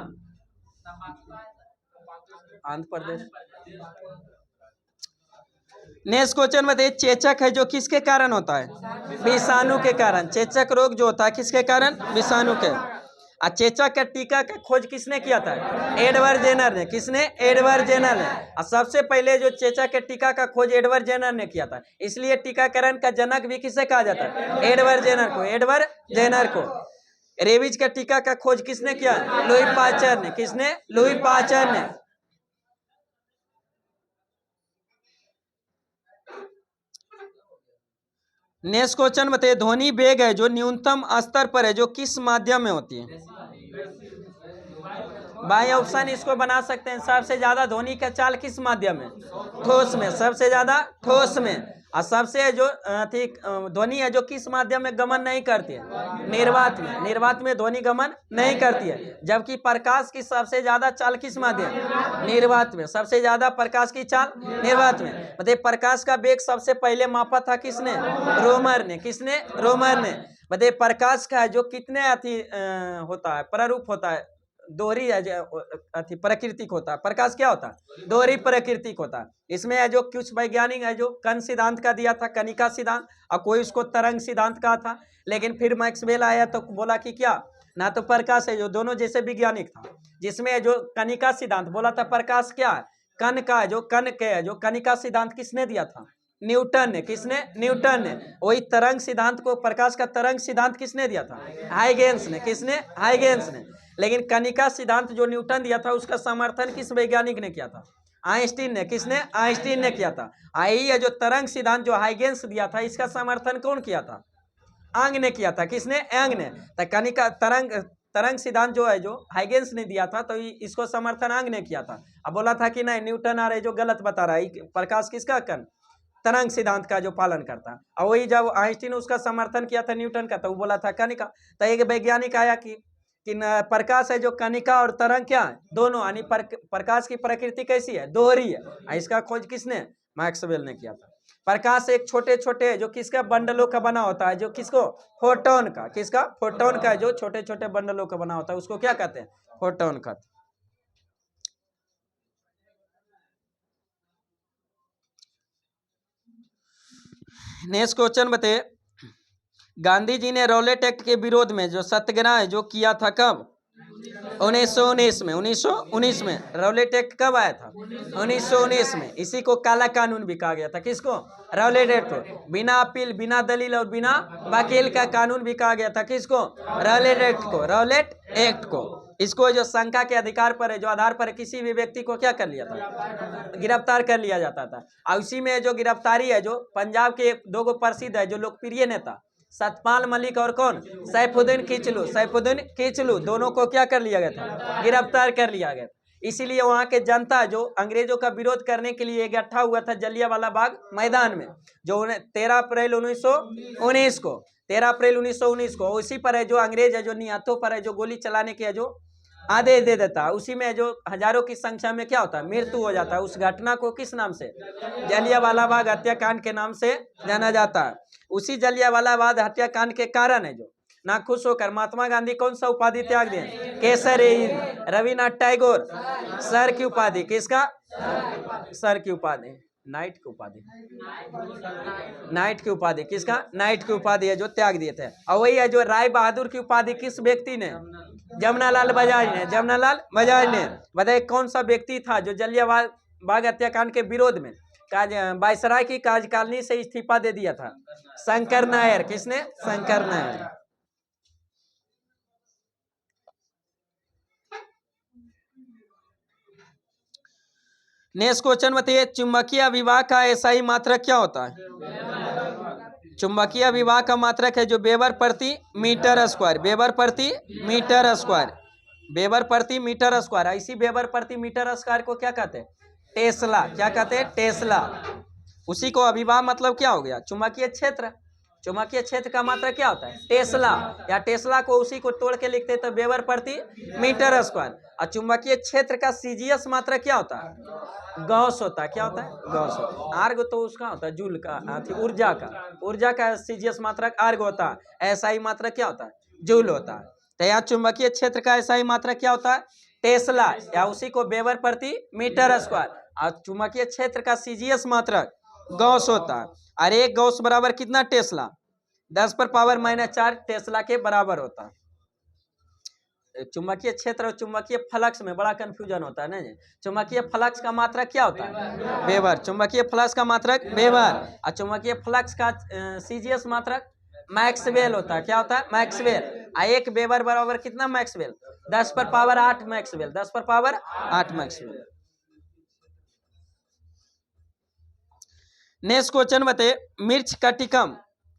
आंध्र प्रदेश। नेक्स्ट क्वेश्चन बताइए, चेचक है जो किसके कारण होता है? विषाणु के कारण। चेचक रोग जो होता है किसके कारण? विषाणु के। और चेचक का टीका का खोज किसने किया था? एडवर्ड जेनर ने। किसने? एडवर्ड जेनर ने। और सबसे पहले जो चेचक के टीका का खोज एडवर्ड जेनर ने किया था, इसलिए टीकाकरण का जनक भी किसे कहा जाता है? एडवर्ड जेनर को। एडवर्ड जेनर को। रेबीज का टीका का खोज किसने किया? लुई पास्चर ने। किसने? लुई पास्चर ने। नेक्स्ट क्वेश्चन बताइए, ध्वनि वेग है जो न्यूनतम स्तर पर है जो किस माध्यम में होती है? बाई ऑप्शन इसको बना सकते हैं, सबसे ज्यादा ध्वनि का चाल किस माध्यम में? ठोस में। सबसे ज्यादा ठोस में। और सबसे जो ध्वनि है जो किस माध्यम में गमन नहीं करती है? निर्वात में। निर्वात में ध्वनि गमन नहीं करती है। जबकि प्रकाश की सबसे ज्यादा चाल किस माध्यम? निर्वात में। सबसे ज्यादा प्रकाश की चाल निर्वात में। बताइए प्रकाश का वेग सबसे पहले मापा था किसने? रोमर ने। किसने? रोमर ने। बताइए प्रकाश का जो कितने होता है, प्रारूप होता है, दोहरी अति प्राकृतिक होता है। प्रकाश क्या होता है? दोहरी प्राकृतिक होता है। इसमें है जो कुछ वैज्ञानिक है जो कण सिद्धांत का दिया था, कणिका सिद्धांत, और कोई उसको तरंग सिद्धांत कहा था। लेकिन फिर मैक्सवेल आया तो बोला कि क्या, ना तो प्रकाश है, जो दोनों जैसे वैज्ञानिक था। जिसमें जो कणिका सिद्धांत बोला था, प्रकाश क्या है? कण का है, जो कण के है, जो कणिका सिद्धांत किसने दिया था? न्यूटन ने। किसने? न्यूटन ने। वही तरंग सिद्धांत को, प्रकाश का तरंग सिद्धांत किसने दिया था? हाइगेंस ने। किसने? हाइगेंस ने। लेकिन कणिका सिद्धांत जो न्यूटन दिया था उसका समर्थन किस वैज्ञानिक ने किया था? आइंस्टीन ने। किसने? आइंस्टीन ने किया था। आई है जो तरंग सिद्धांत जो हाइगेंस दिया था, इसका समर्थन कौन किया था? यंग ने किया था। किसने? यंग ने। तो कणिका तरंग सिद्धांत जो है जो हाइगेंस ने दिया था, तो इसको समर्थन यंग ने किया था। अब बोला था कि नहीं, न्यूटन आ रहे जो गलत बता रहा है, प्रकाश किसका कण? तरंग सिद्धांत का जो पालन करता है। और वही जब आइंस्टीन उसका समर्थन किया था न्यूटन का, तो वो बोला था कणिका। तो एक वैज्ञानिक आया कि प्रकाश है जो कणिका और तरंग क्या है? दोनों। यानी प्रकाश की प्रकृति कैसी है? दोहरी है। इसका खोज किसने? मैक्सवेल ने किया था। प्रकाश एक छोटे छोटे जो किसका बंडलों का बना होता है, जो किसको? फोटोन का। किसका? फोटोन का। जो छोटे छोटे बंडलों का बना होता है उसको क्या कहते हैं? फोटोन कहते हैं। नेक्स्ट क्वेश्चन बताइए, गांधी जी ने रॉलेट एक्ट के विरोध में जो सत्याग्रह जो किया था कब? 1919 में, 1919 में रौलेट एक्ट कब आया था? 1919 में। इसी को काला कानून भी कहा गया था। किसको? रौलेट एक्ट को। बिना अपील, बिना दलील और बिना वकील का कानून भी कहा गया था। किसको? रौलेट एक्ट को, रौलेट एक्ट को। इसको जो शंका के अधिकार पर है, जो आधार पर किसी भी व्यक्ति को क्या कर लिया था? गिरफ्तार कर लिया जाता था। और उसी में जो गिरफ्तारी है, जो पंजाब के दो प्रसिद्ध है, जो लोकप्रिय नेता सतपाल मलिक और कौन? सैफुद्दीन किचलू। सैफुद्दीन किचलू दोनों को क्या कर लिया गया था? गिरफ्तार कर लिया गया। इसीलिए वहां के जनता जो अंग्रेजों का विरोध करने के लिए इकट्ठा हुआ था जलियांवाला बाग मैदान में, जो 13 अप्रैल 1919 को, 13 अप्रैल 1919 को, उसी पर है जो अंग्रेज है, जो निहत्थों पर है जो गोली चलाने के जो आदेश दे देता है, उसी में जो हजारों की संख्या में क्या होता है? मृत्यु हो जाता है। उस घटना को किस नाम से? जलियांवाला बाग हत्याकांड के नाम से जाना जाता है। उसी जलियांवाला बाग हत्याकांड के कारण है जो नाखुश होकर महात्मा गांधी कौन सा उपाधि त्याग दिए? केसर-ए-हिंद। रविन्द्रनाथ टैगोर सर की उपाधि, किसका? सर की उपाधि, नाइट की उपाधि, नाइट की उपाधि, किसका? नाइट की उपाधि है जो त्याग दिए थे। और वही है जो राय बहादुर की उपाधि किस व्यक्ति ने? जमनालाल बजाज ने। जमनालाल बजाज ने। बताइए कौन सा व्यक्ति था जो जलियांवाला बाग हत्याकांड के विरोध में वायसराय की कार्यकारिणी से इस्तीफा दे दिया था? शंकर नायर। किसने? शंकर नायर। नेक्स्ट क्वेश्चन बताइए, चुंबकीय विभव का एसआई मात्रक क्या होता है? चुंबकीय विभव का मात्रक है जो वेबर प्रति मीटर स्क्वायर, वेबर प्रति मीटर स्क्वायर, वेबर प्रति मीटर स्क्वायर। इसी वेबर प्रति मीटर स्क्वायर को क्या कहते हैं? टेस्ला। क्या कहते हैं? टेस्ला। उसी को अभिभव मतलब क्या हो गया? चुंबकीय क्षेत्र। चुंबकीय क्षेत्र का मात्रा क्या होता है? टेस्ला। या टेस्ला को उसी को तोड़ के लिखते हैं तो वेबर प्रति मीटर स्क्वायर। और चुंबकीय क्षेत्र का सीजीएस मात्रा क्या होता है? गॉस होता है। क्या होता है? गॉस होता है। आर्ग तो उसका होता है जूल का, ऊर्जा का, ऊर्जा का सीजीएस मात्रा आर्ग होता है। एसआई मात्रा क्या होता है? जूल होता है। तो यहाँ चुंबकीय क्षेत्र का एसआई मात्रा क्या होता है? टेस्ला, या उसी को वेबर प्रति मीटर स्क्वायर। और चुंबकीय क्षेत्र का सीजीएस मात्रा गॉस होता है। और एक गॉस बराबर कितना टेस्ला? 10⁻⁻⁴ टेस्ला के बराबर होता है। चुंबकीय क्षेत्र और चुंबकीय फ्लक्स में बड़ा कंफ्यूजन होता है ना। चुंबकीय फ्लक्स का मात्रक क्या होता है? वेबर। चुंबकीय फ्लक्स का मात्रक वेबर। और चुंबकीय फ्लक्स का सीजीएस मात्रक मैक्सवेल होता है। क्या होता है? मैक्सवेल। एक वेबर बराबर कितना Maxwell? 10⁻8 Maxwell. 10⁻8 Maxwell. Next question बताइए, मृच्छकटिकम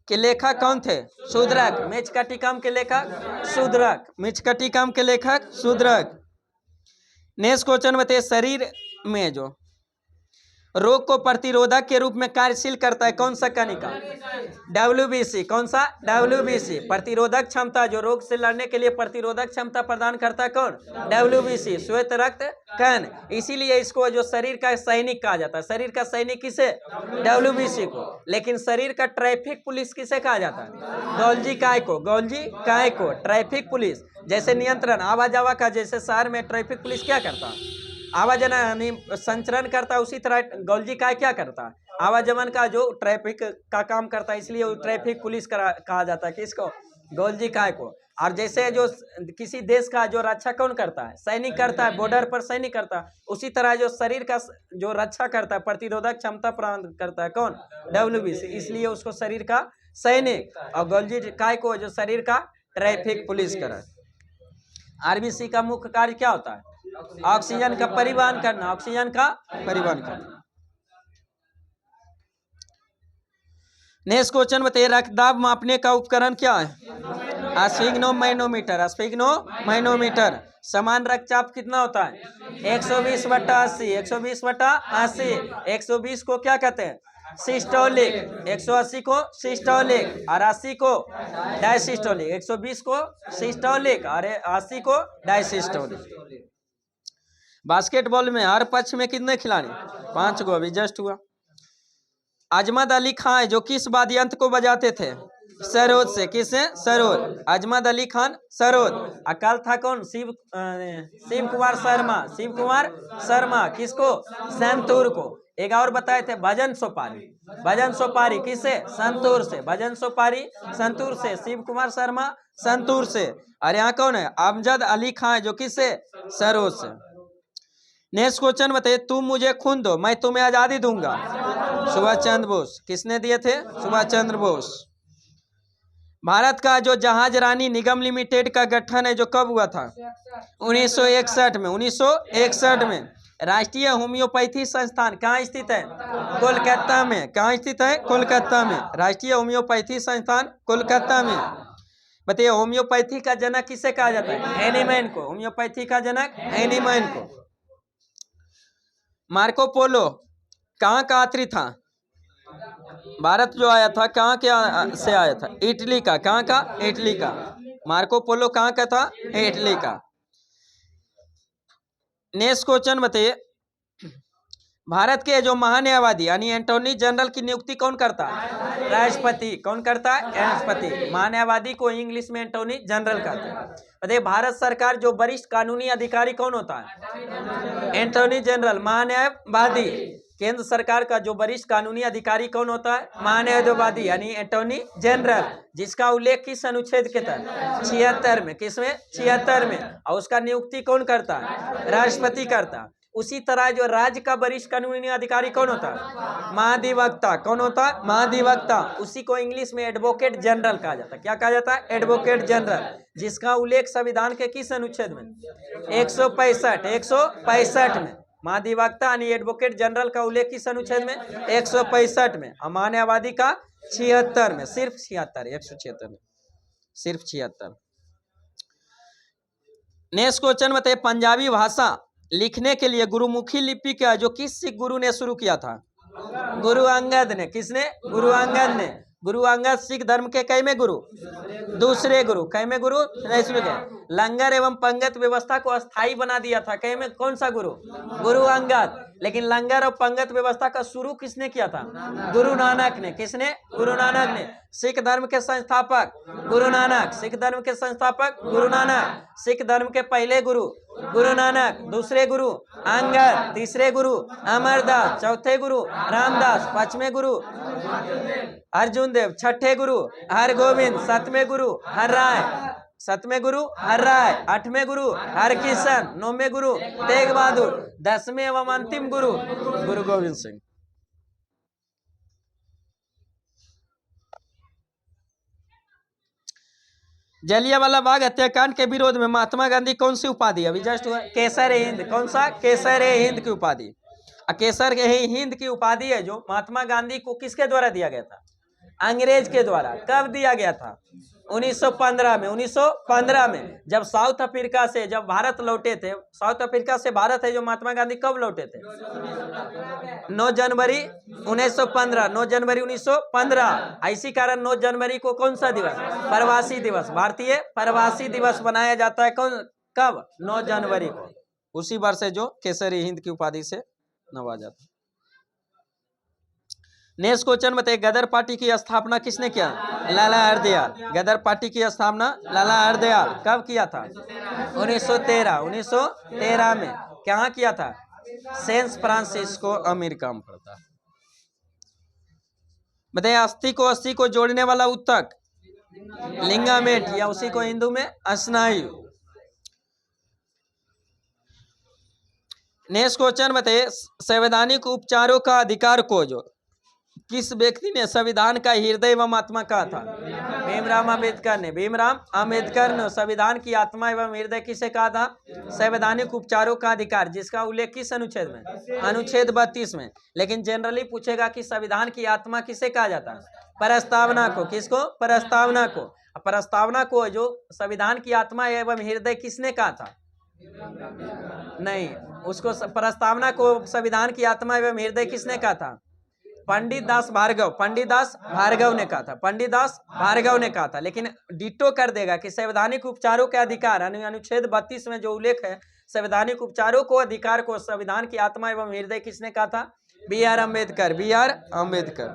के लेखक कौन थे? शूद्रक। मृच्छकटिकम के लेखक शूद्रक। मृच्छकटिकम के लेखक शूद्रक। नेक्स्ट क्वेश्चन बताइए, शरीर में जो रोग को प्रतिरोधक के रूप में कार्यशील करता है कौन सा कणिका? WBC। कौन सा? WBC। प्रतिरोधक क्षमता, जो रोग से लड़ने के लिए प्रतिरोधक क्षमता प्रदान करता है कौन? WBC, श्वेत रक्त कण। इसीलिए इसको जो शरीर का सैनिक कहा जाता है। शरीर का सैनिक किसे? WBC को। लेकिन शरीर का ट्रैफिक पुलिस किसे कहा जाता है? गोल्जी काय को। गोल्जी काय को ट्रैफिक पुलिस। जैसे नियंत्रण आवाजावा का, जैसे शहर में ट्रैफिक पुलिस क्या करता है? आवाजाही संचरण करता है, उसी तरह गोल्जी काय क्या करता है? आवागमन का जो ट्रैफिक का काम करता है, इसलिए ट्रैफिक पुलिस कहा जाता है। किसको? गोल्जी काय को। और जैसे जो किसी देश का जो रक्षा कौन करता है? सैनिक करता है, बॉर्डर पर सैनिक करता है। उसी तरह जो शरीर का जो रक्षा करता है, प्रतिरोधक क्षमता प्रदान करता है कौन? WBC। इसलिए उसको शरीर का सैनिक, और गोल्जी काय को जो शरीर का ट्रैफिक पुलिस करा। RBC का मुख्य कार्य क्या होता है? ऑक्सीजन का परिवहन करना। ऑक्सीजन का परिवहन करना। नेक्स्ट क्वेश्चन बताइए, रक्तदाब मापने का उपकरण क्या है? स्फिग्नोमैनोमीटर। स्फिग्नोमैनोमीटर। समान रक्तचाप कितना होता है? 120/80। 120/80। 120 को क्या कहते हैं? सिस्टोलिक। 180 को सिस्टोलिक, और 80 को डायसिस्टोलिक। 120 को सिस्टोलिक और 80 को डायसिस्टोलिक। बास्केटबॉल में हर पक्ष में कितने खिलाड़ी? 5 गो। अभी जस्ट हुआ। अजमत अली खान जो किस वाद्ययंत्र को बजाते थे? सरोद से। किससे? सरोद। अजमत अली खान सरोद। अकाल था कौन? शिव कुमार शर्मा। शिव कुमार शर्मा। किसको? संतूर को। एक और बताए थे भजन सोपारी। भजन सोपारी किससे? संतूर से। भजन सोपारी संतूर से। शिव कुमार शर्मा संतूर से। और यहाँ कौन है? अमजद अली खां, जो किससे? सरोज से। नेक्स्ट क्वेश्चन बताइए, तुम मुझे खून दो मैं तुम्हें आजादी दूंगा। सुभाष चंद्र बोस। किसने दिए थे? सुभाष चंद्र बोस। भारत का जो जहाज रानी निगम लिमिटेड का गठन है जो कब हुआ था? 1961 में। 1961 में। राष्ट्रीय होम्योपैथी संस्थान कहाँ स्थित है? कोलकाता में। कहाँ स्थित है? कोलकाता में। राष्ट्रीय होम्योपैथी संस्थान कोलकाता में। बताइए, होम्योपैथी का जनक किसे कहा जाता है? एनीमैन को। होम्योपैथी का जनक एनीमैन को। मार्को पोलो कहाँ का यात्री था? भारत जो आया था कहाँ के से आया था? इटली का। कहाँ का? इटली का। मार्को पोलो कहाँ का था? इटली का। नेक्स्ट क्वेश्चन बताइए, भारत के जो महान्यायवादी यानी एंटोनी जनरल की नियुक्ति कौन करता है? राष्ट्रपति। कौन करता है? राष्ट्रपति। महान्यायवादी को इंग्लिश में एंटोनी जनरल कहते हैं। बताइए, भारत सरकार जो वरिष्ठ कानूनी अधिकारी कौन होता है? एंटोनी जनरल। महान्यायवादी। केंद्र सरकार का जो वरिष्ठ कानूनी अधिकारी कौन होता है? महान्यायवादी यानी एंटोनी जनरल, जिसका उल्लेख किस अनुच्छेद के तहत? 76 में। किसमें? 76 में। और उसका नियुक्ति कौन करता है? राष्ट्रपति करता है। उसी तरह जो राज्य का वरिष्ठ कानूनी अधिकारी कौन होता है? महाधिवक्ता। कौन होता है? महाधिवक्ता। उसी को इंग्लिश में एडवोकेट जनरल कहा जाता है। क्या कहा जाता है? एडवोकेट जनरल, जिसका उल्लेख संविधान के किस अनुच्छेद में? 165। 165 में। महाधिवक्ता यानी एडवोकेट जनरल का उल्लेख किस अनुच्छेद में? 165 में। और महान्यायवादी का 76 में। सिर्फ 76, 176 में, सिर्फ 76। नेक्स्ट क्वेश्चन बताइए, पंजाबी भाषा लिखने के लिए गुरुमुखी लिपि का जो किस सिख गुरु ने शुरू किया था? गुरु अंगद ने। किसने? गुरु अंगद ने। गुरु अंगद सिख धर्म के कैमे गुरु? दूसरे गुरु। कैमे गुरु? लंगर एवं पंगत व्यवस्था को अस्थायी बना दिया था। कैमे? कौन सा गुरु? गुरु अंगद। लेकिन लंगर और पंगत व्यवस्था का शुरू किसने किया था? गुरु नानक ने। किसने? गुरु नानक ने। सिख धर्म के संस्थापक गुरु नानक। सिख धर्म के संस्थापक गुरु नानक। सिख धर्म के पहले गुरु गुरु नानक। दूसरे गुरु अंगद। तीसरे गुरु अमरदास। चौथे गुरु रामदास। पांचवें गुरु अर्जुन देव। छठे गुरु हरगोविंद। सातवें गुरु हरराय। सातवें गुरु हरराय। आठवें गुरु हरकिशन। नौवें गुरु तेग बहादुर। 10वें एवं अंतिम गुरु गुरु गोविंद सिंह। जलियांवाला बाग हत्याकांड के विरोध में महात्मा गांधी कौन सी उपाधि? अभी जस्ट हुआ केसर ए हिंद। कौन सा? केसर ए हिंद की उपाधि। केसर ए हिंद की उपाधि है जो महात्मा गांधी को किसके द्वारा दिया गया था? अंग्रेज के द्वारा। कब दिया गया था? 1915 में। 1915 में जब साउथ अफ्रीका से जब भारत लौटे थे। साउथ अफ्रीका से भारत है जो महात्मा गांधी कब लौटे थे? 9 जनवरी 1915। 9 जनवरी 1915। इसी कारण 9 जनवरी को कौन सा दिवस? प्रवासी दिवस। भारतीय प्रवासी दिवस बनाया जाता है। कौन? कब? 9 जनवरी को। उसी वर्ष से जो केसरी हिंद की उपाधि से नवाजा था। नेक्स्ट क्वेश्चन बताइए, गदर पार्टी की स्थापना किसने किया? लाला हरदयाल। गदर पार्टी की स्थापना लाला हरदयाल कब किया था? 1913। 1913 में। कहाँ किया था? सैन फ्रांसिस्को, अमेरिका में पड़ता है। बताइए, अस्थि को जोड़ने वाला उत्तक लिंगामेट, या उसी को हिंदू में स्नायु। नेक्स्ट क्वेश्चन बताइए, संवैधानिक उपचारों का अधिकार को जो किस व्यक्ति ने संविधान का हृदय एवं आत्मा कहा था? भीमराव अम्बेडकर ने। भीमराव अम्बेडकर ने संविधान की आत्मा एवं हृदय किसे कहा था? संवैधानिक उपचारों का अधिकार, जिसका उल्लेख किस अनुच्छेद में? अनुच्छेद 32 में। लेकिन जनरली पूछेगा कि संविधान की आत्मा किसे कहा जाता है? प्रस्तावना को। किसको? प्रस्तावना को। प्रस्तावना को जो संविधान की आत्मा एवं हृदय किसने कहा था? नहीं, उसको प्रस्तावना को संविधान की आत्मा एवं हृदय किसने कहा था? पंडित दास भार्गव। पंडित दास भार्गव ने कहा था। पंडित दास भार्गव ने कहा था। लेकिन डिटो कर देगा कि संवैधानिक उपचारों के अधिकार अनुच्छेद 32 में जो उल्लेख है संवैधानिक उपचारों को अधिकार को संविधान की आत्मा एवं हृदय किसने कहा था? B R Ambedkar. B R Ambedkar.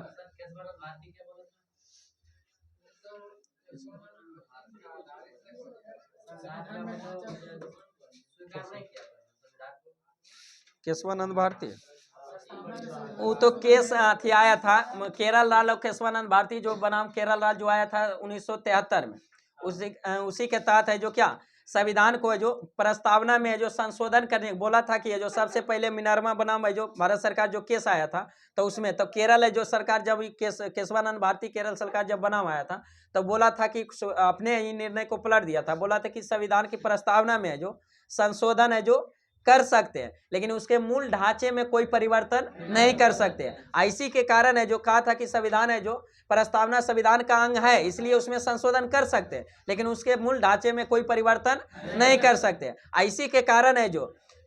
Kesavananda Bharati. वो तो केस थी आया था केरल लाल और केशवानंद भारती जो बनाम केरल लाल जो आया था 1973 में, उसी के तहत है जो क्या संविधान को जो प्रस्तावना में जो संशोधन करने बोला था कि जो सबसे पहले मिनर्वा बनाम है जो भारत सरकार जो केस आया था तो उसमें तो केरल है जो सरकार जब केशवानंद भारती केरल सरकार जब बनाम आया था तो बोला था कि अपने ही निर्णय को पलट दिया था, बोला था कि संविधान की प्रस्तावना में जो संशोधन है जो कर सकते हैं लेकिन उसके मूल ढांचे में कोई परिवर्तन नहीं कर सकते। इसी के कारण है जो कहा था कि संविधान है जो प्रस्तावना संविधान का अंग है इसलिए उसमें संशोधन कर सकते हैं लेकिन उसके मूल ढांचे में कोई परिवर्तन नहीं कर सकते। इसी के कारण है जो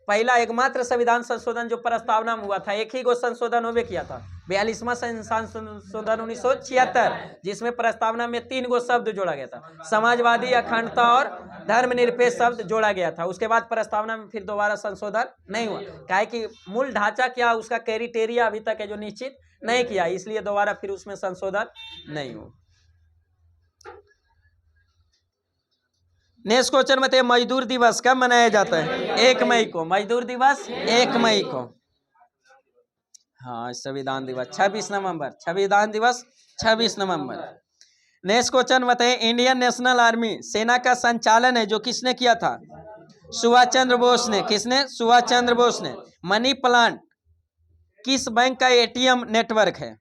पहला एकमात्र संविधान संशोधन जो प्रस्तावना में हुआ था एक ही गो संशोधन होवे किया था 42वां संशोधन 1976 जिसमें प्रस्तावना में 3 गो शब्द जोड़ा गया था, समाजवादी, अखंडता और धर्मनिरपेक्ष शब्द जोड़ा गया था। उसके बाद प्रस्तावना में फिर दोबारा संशोधन नहीं हुआ काहे कि मूल ढांचा क्या उसका क्राइटेरिया अभी तक है जो निश्चित नहीं किया इसलिए दोबारा फिर उसमें संशोधन नहीं हुआ। नेक्स्ट क्वेश्चन बताइए मजदूर दिवस कब मनाया जाता है? 1 मई को। मजदूर दिवस 1 मई को। हाँ संविधान दिवस 26 नवंबर। संविधान दिवस 26 नवंबर। नेक्स्ट क्वेश्चन बताइए इंडियन नेशनल आर्मी सेना का संचालन है जो किसने किया था? सुभाष चंद्र बोस ने। किसने? सुभाष चंद्र बोस ने। मनी प्लांट किस बैंक का एटीएम नेटवर्क है?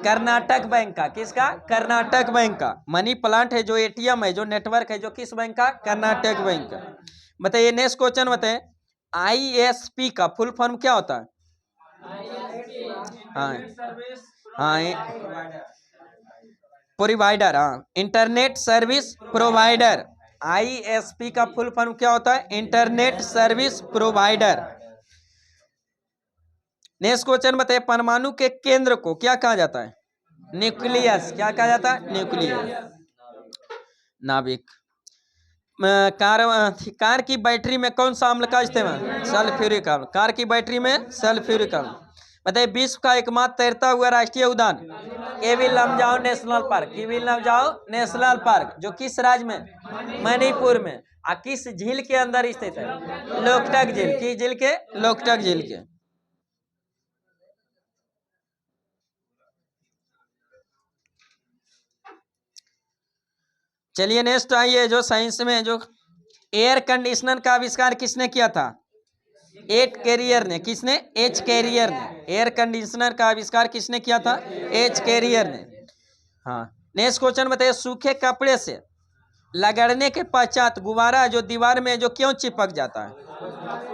कर्नाटक बैंक का। किसका? कर्नाटक बैंक का। मनी प्लांट है जो एटीएम है जो नेटवर्क है जो किस बैंक का? कर्नाटक बैंक का। बताइए नेक्स्ट क्वेश्चन बताइए आईएसपी का फुल फॉर्म क्या होता है? प्रोवाइडर। हाँ इंटरनेट सर्विस प्रोवाइडर। आईएसपी का फुल फॉर्म क्या होता है? Internet service provider. Next question बताइए परमाणु के केंद्र को क्या कहा जाता है? न्यूक्लियस। क्या कहा जाता है? न्यूक्लियस। नाभिक। कार की बैटरी में कौन सा अम्ल का इस्तेमाल? सल्फ्यूरिक अम्ल। कार की बैटरी में सल्फ्यूरिक अम्ल। बताइए विश्व का एकमात्र तैरता हुआ राष्ट्रीय उद्यान Cavill Lamjao national park. Cavill Lamjao national park जो किस राज्य में? मणिपुर में। किस झील के अंदर स्थित है? लोकटक झील। किस झील के? लोकटक झील के। चलिए नेक्स्ट आइए जो साइंस में जो एयर कंडीशनर का आविष्कार किसने किया था? एच कैरियर ने। किसने? एच कैरियर ने। एयर कंडीशनर का आविष्कार किसने किया था? एच कैरियर ने। हाँ नेक्स्ट क्वेश्चन बताइए सूखे कपड़े से रगड़ने के पश्चात गुब्बारा जो दीवार में जो क्यों चिपक जाता है?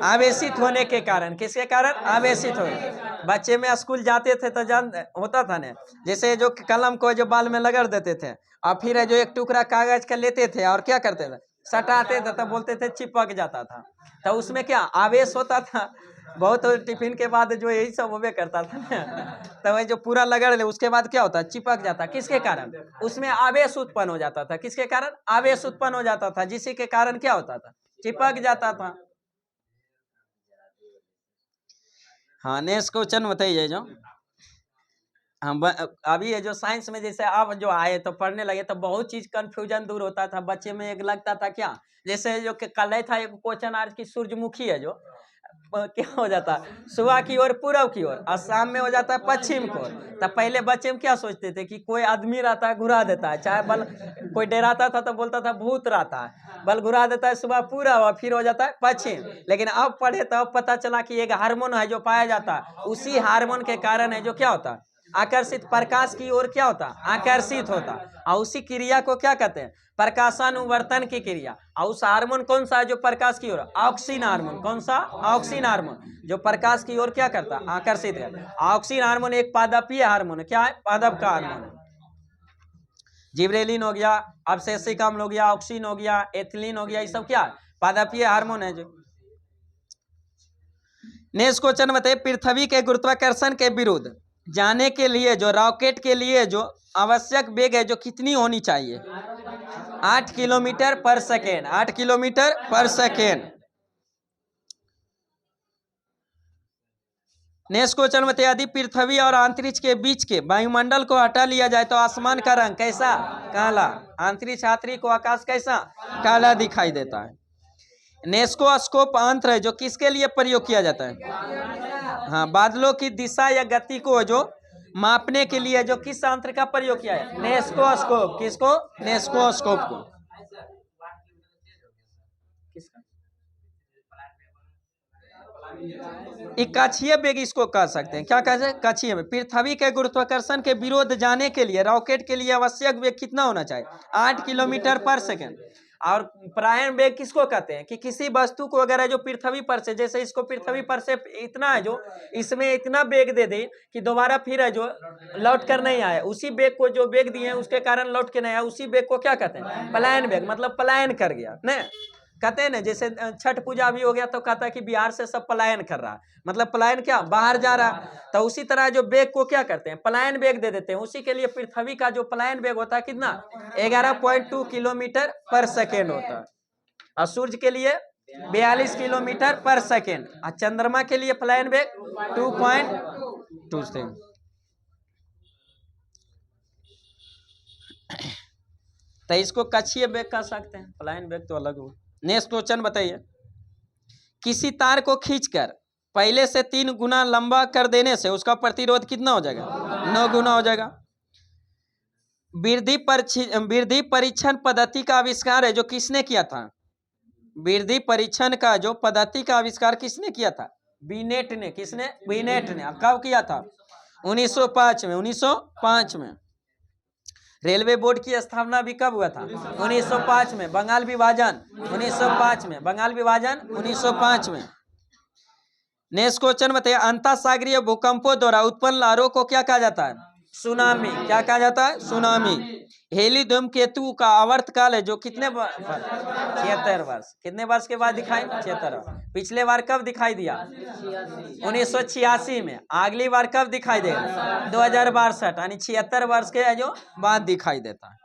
आवेशित होने के कारण। किसके कारण? आवेशित होने। बच्चे में स्कूल जाते थे तो जान होता था ना जैसे जो कलम को जो बाल में लगड़ देते थे और फिर जो एक टुकड़ा कागज का लेते थे और क्या करते थे? सटाते थे तो बोलते थे चिपक जाता था। तो उसमें क्या आवेश होता था? बहुत टिफिन के बाद जो यही सब होवे करता था ना तो वही जो पूरा लगड़ ले उसके बाद क्या होता? चिपक जाता। किसके कारण? उसमें आवेश उत्पन्न हो जाता था। किसके कारण? आवेश उत्पन्न हो जाता था जिसी के कारण क्या होता था? चिपक जाता था। हाँ नेक्स्ट क्वेश्चन बताइए जो हम अभी ये जो साइंस में जैसे आप जो आए तो पढ़ने लगे तो बहुत चीज कंफ्यूजन दूर होता था बच्चे में। एक लगता था क्या जैसे जो कल था एक क्वेश्चन आज की सूरजमुखी है जो क्या हो जाता है? सुबह की ओर पूरब की ओर और शाम में हो जाता है पश्चिम की ओर। तो पहले बच्चे में क्या सोचते थे कि कोई आदमी रहता है घुरा देता है, चाहे बल कोई डराता था तो बोलता था भूत रहता है, बल घुरा देता है सुबह पूरब और फिर हो जाता है पश्चिम। लेकिन अब पढ़े तो अब पता चला कि एक हार्मोन है जो पाया जाता है, उसी हार्मोन के कारण है जो क्या होता है? आकर्षित। प्रकाश की ओर क्या होता? आकर्षित होता। और उसी क्रिया को क्या कहते हैं? प्रकाशानुवर्तन की क्रिया। और उस हार्मोन कौन सा है जो प्रकाश की ओर? Oxygen hormone. कौन सा? ऑक्सीन हार्मोन जो प्रकाश की ओर क्या करता? आकर्षित करता। ऑक्सीन हार्मोन एक पादपीय हार्मोन है। क्या है? पादप का हार्मोन है। जिब्रेलिन हो गया, अब्सेसिक अम्ल हो गया, ऑक्सीन हो गया, एथिलीन हो गया, ये सब क्या है? पादपीय हार्मोन है जो। नेक्स्ट क्वेश्चन बताइए पृथ्वी के गुरुत्वाकर्षण के विरुद्ध जाने के लिए जो रॉकेट के लिए जो आवश्यक वेग है जो कितनी होनी चाहिए? 8 किलोमीटर पर सेकेंड। 8 किलोमीटर पर सेकेंड। नेक्स्ट क्वेश्चन बताइए यदि पृथ्वी और अंतरिक्ष के बीच के वायुमंडल को हटा लिया जाए तो आसमान का रंग कैसा? काला। अंतरिक्ष यात्री को आकाश कैसा? काला दिखाई देता है। नेस्को स्कोप यंत्र है जो किसके लिए प्रयोग किया जाता है? हाँ, बादलों की दिशा या गति को जो मापने के लिए जो किस यंत्र का प्रयोग किया है? नेस्कोस्कोप। किसको? नेस्कोस्कोप को। किसका? एक कक्षीय वेग इसको कह सकते हैं। क्या कहते हैं? कक्षीय वेग। पृथ्वी के गुरुत्वाकर्षण के विरोध जाने के लिए रॉकेट के लिए आवश्यक वेग कितना होना चाहिए? 8 किलोमीटर पर सेकंड। और प्रायण वेग किसको कहते हैं? कि किसी वस्तु को अगर है जो पृथ्वी पर से, जैसे इसको पृथ्वी पर से इतना है जो इसमें इतना वेग दे दे कि दोबारा फिर है जो लौट कर नहीं आया, उसी वेग को जो वेग दिए उसके कारण लौट के नहीं आया, उसी वेग को क्या कहते हैं? पलायन वेग। मतलब पलायन कर गया ना, कहते हैं ना। जैसे छठ पूजा भी हो गया तो कहता है कि बिहार से सब पलायन कर रहा है, मतलब पलायन क्या? बाहर जा रहा है। तो उसी तरह जो वेग को क्या करते हैं? पलायन वेग दे देते हैं। उसी के लिए पृथ्वी का जो पलायन वेग होता है कितना? 11.2 किलोमीटर पर सेकेंड होता है। और सूर्य के लिए 42 किलोमीटर पर सेकेंड। और चंद्रमा के लिए पलायन वेग 2.2। तो इसको कक्षीय वेग कह सकते हैं, पलायन वेग तो अलग हो। नेक्स्ट क्वेश्चन बताइए। किसी तार को खींचकर पहले से 3 गुना लंबा कर देने से उसका प्रतिरोध कितना हो जाएगा? 9 गुना हो जाएगा। वृद्धि परीक्षण पद्धति का आविष्कार है जो किसने किया था? वृद्धि परीक्षण का जो पद्धति का आविष्कार किसने किया था? बीनेट ने। किसने? बीनेट ने। कब किया था? 1905 में। 1905 में। रेलवे बोर्ड की स्थापना भी कब हुआ था? 1905 में। बंगाल विभाजन 1905 में। बंगाल विभाजन 1905 में। नेक्स्ट क्वेश्चन बताइए। अंतःसागरीय भूकंपों द्वारा उत्पन्न लहरों को क्या कहा जाता है? सुनामी। क्या कहा जाता है? सुनामी। हेली धूमकेतु का आवर्तकाल है जो कितने 76 वर्ष। कितने वर्ष के बाद दिखाई? 76। पिछले बार कब दिखाई दिया? 1986 में। अगली बार कब दिखाई देगा? 2062, यानी 76 वर्ष के जो बाद दिखाई देता है।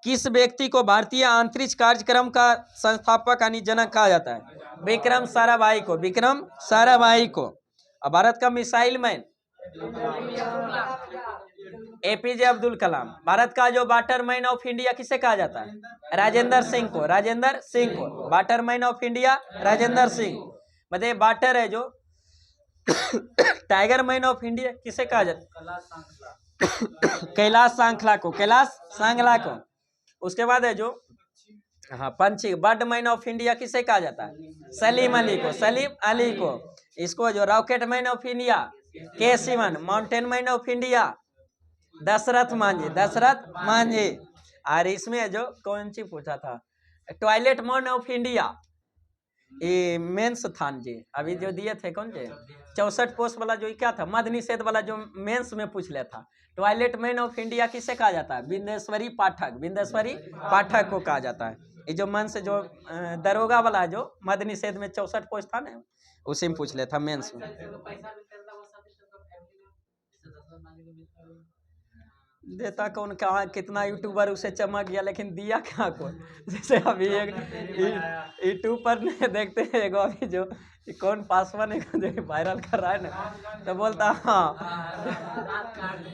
किस व्यक्ति को भारतीय अंतरिक्ष कार्यक्रम का संस्थापक यानी जनक कहा जाता है? विक्रम साराभाई को। विक्रम साराभाई को। और भारत का missile man APJ Abdul Kalam. Bharat का जो वाटरमैन ऑफ इंडिया किसे कहा जाता है? राजेंद्र सिंह को। राजेंद्र सिंह को। Waterman of India Rajendra Singh. मतलब वाटर है जो टाइगर मैन ऑफ इंडिया किसे कहा जाता है? कैलाश सांखला को। कैलाश सांखला को। उसके बाद है जो हाँ पंछी बर्ड मैन ऑफ इंडिया किसे कहा जाता है? सलीम अली को। सलीम अली को। इसको जो रॉकेट मैन ऑफ इंडिया के Sivan. Mountain man of India Dashrath Manjhi. Dashrath Manjhi. और इसमें जो कौन सी पूछा था? टॉयलेट मैन ऑफ इंडिया ये मेंस थान जी अभी जो दिए थे कौन से 64 पोस्ट वाला जो क्या था? मद निषेध वाला जो मेंस में पूछ लिया था। टॉयलेट मैन ऑफ इंडिया किसे कहा जाता है? बिंदेश्वरी पाठक। बिंदेश्वरी पाठक को कहा जाता है। ये जो मन से जो दरोगा वाला जो मद निषेध में 64 पोस्ट था ना, उसी में पूछ लिया था मेंस में। देता कौन? कहाँ कितना यूट्यूबर उसे चमक गया, लेकिन दिया क्या को? जैसे अभी एक यूट्यूबर ने देखते हैं एगो अभी जो कौन पासवान है जो वायरल कर रहा है ना, तो बोलता हाँ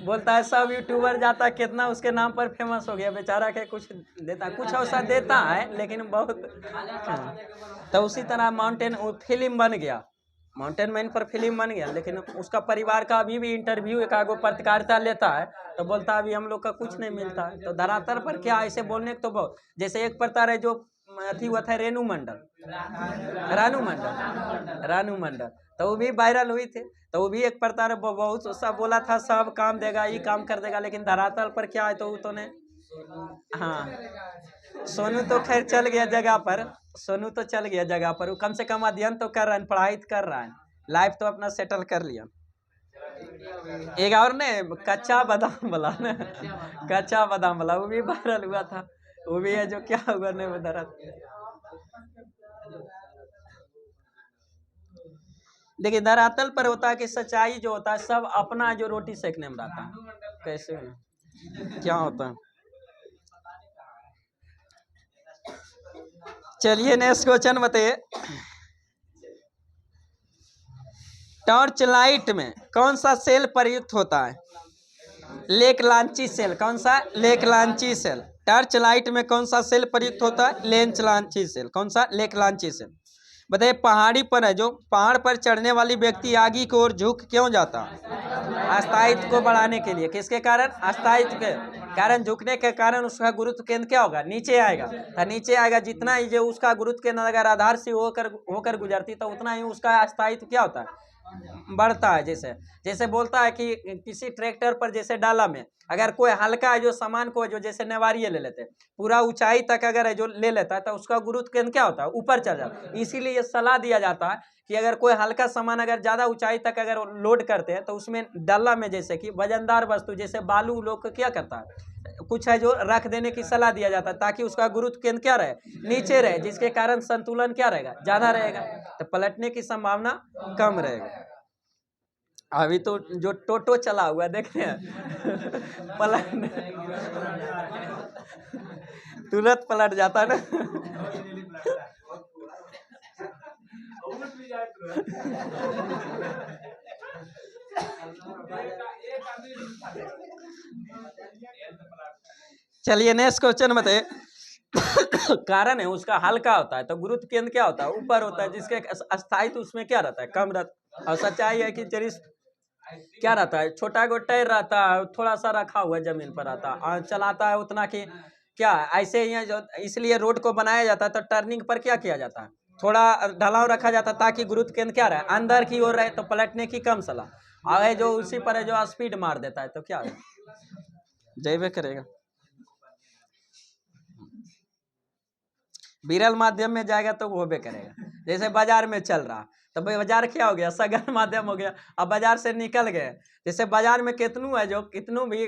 बोलता है सब यूट्यूबर जाता है कितना उसके नाम पर फेमस हो गया, बेचारा के कुछ देता कुछ ऐसा देता है लेकिन बहुत। तो उसी तरह माउंटेन फिल्म बन गया, माउंटेन मैन पर फिल्म बन गया, लेकिन उसका परिवार का अभी भी इंटरव्यू एक आगो पत्रकारिता लेता है तो बोलता है अभी हम लोग का कुछ नहीं मिलता है। तो धरातल पर क्या ऐसे बोलने तो बहुत, जैसे एक प्रकार है जो अथी हुआ था रेणु मंडल, रानू मंडल, तो वो भी वायरल हुई थे। तो वो भी एक प्रकार बहुत सब बोला था सब काम देगा ये काम कर देगा, लेकिन धरातल पर क्या है तो वो तो ने हाँ सोनू तो खैर चल गया जगह पर, सोनू तो चल गया जगह पर, वो कम से कम अध्ययन तो कर रहा है, पढ़ाई कर रहा है, लाइफ तो अपना सेटल कर लिया। एक और ने कच्चा बादाम वाला ना, कच्चा बादाम वाला वो भी वायरल हुआ था, वो भी है जो क्या हुआ नहीं बता। देखिए धरातल पर होता है कि सच्चाई जो होता है सब अपना जो रोटी सेकने में रहता है, कैसे क्या होता है। चलिए नेक्स्ट क्वेश्चन बताइए। टॉर्च लाइट में कौन सा सेल प्रयुक्त होता है? लेक-लांची सेल। कौन सा? लेक-लांची सेल। टॉर्च लाइट में कौन सा सेल प्रयुक्त होता है? लेंच-लांची सेल। कौन सा? लेक-लांची सेल। बताइए पहाड़ी पर है जो पहाड़ पर चढ़ने वाली व्यक्ति आगे की ओर झुक क्यों जाता? अस्थायित्व को बढ़ाने के लिए। किसके कारण? अस्थायित्व के कारण। झुकने के कारण उसका गुरुत्व केंद्र क्या होगा? नीचे आएगा। तो नीचे आएगा, जितना ही जो उसका गुरुत्व केंद्र अगर आधार से होकर गुजरती तो उतना ही उसका अस्थायित्व क्या होता है? बढ़ता है। जैसे जैसे बोलता है कि किसी ट्रैक्टर पर जैसे डाला में अगर कोई हल्का है जो सामान को जो जैसे नेवारिये ले लेते हैं, पूरा ऊंचाई तक अगर है जो ले लेता है तो उसका गुरुत्व केंद्र क्या होता है? ऊपर चल जाता है। इसीलिए ये सलाह दिया जाता है कि अगर कोई हल्का सामान अगर ज्यादा ऊंचाई तक अगर लोड करते हैं तो उसमें डाला में जैसे कि वजनदार वस्तु जैसे बालू लोग क्या करता है, कुछ है जो रख देने की सलाह दिया जाता है ताकि उसका गुरुत्व केंद्र क्या रहे? नीचे रहे, जिसके कारण संतुलन क्या रहेगा? ज्यादा रहेगा, तो पलटने की संभावना कम रहेगा। अभी तो जो टोटो चला हुआ है देखते हैं पलट तुरंत पलट जाता ना। चलिए नेक्स्ट क्वेश्चन बताइए। कारण है उसका हल्का होता है तो गुरुत्व केंद्र क्या होता है? ऊपर होता है, जिसके अस्थायित्व उसमें क्या रहता है? कम रहता है। और सच्चाई है कि चरिस क्या रहता है? छोटा गो टायर रहता है, थोड़ा सा रखा हुआ जमीन पर रहता है और चलाता है उतना कि क्या ऐसे ही जो इसलिए रोड को बनाया जाता है तो टर्निंग पर क्या किया जाता है? थोड़ा ढलाव रखा जाता है ताकि गुरुत्व केंद्र क्या रहे? अंदर की ओर रहे, तो पलटने की कम सलाह। और जो उसी पर है जो स्पीड मार देता है तो क्या है? जैवे करेगा। विरल माध्यम में जाएगा तो वो भी करेगा। जैसे बाजार में चल रहा तो भाई बाजार क्या हो गया? सघन माध्यम हो गया। अब बाजार से निकल गए, जैसे बाजार में कितनू है जो कितनू भी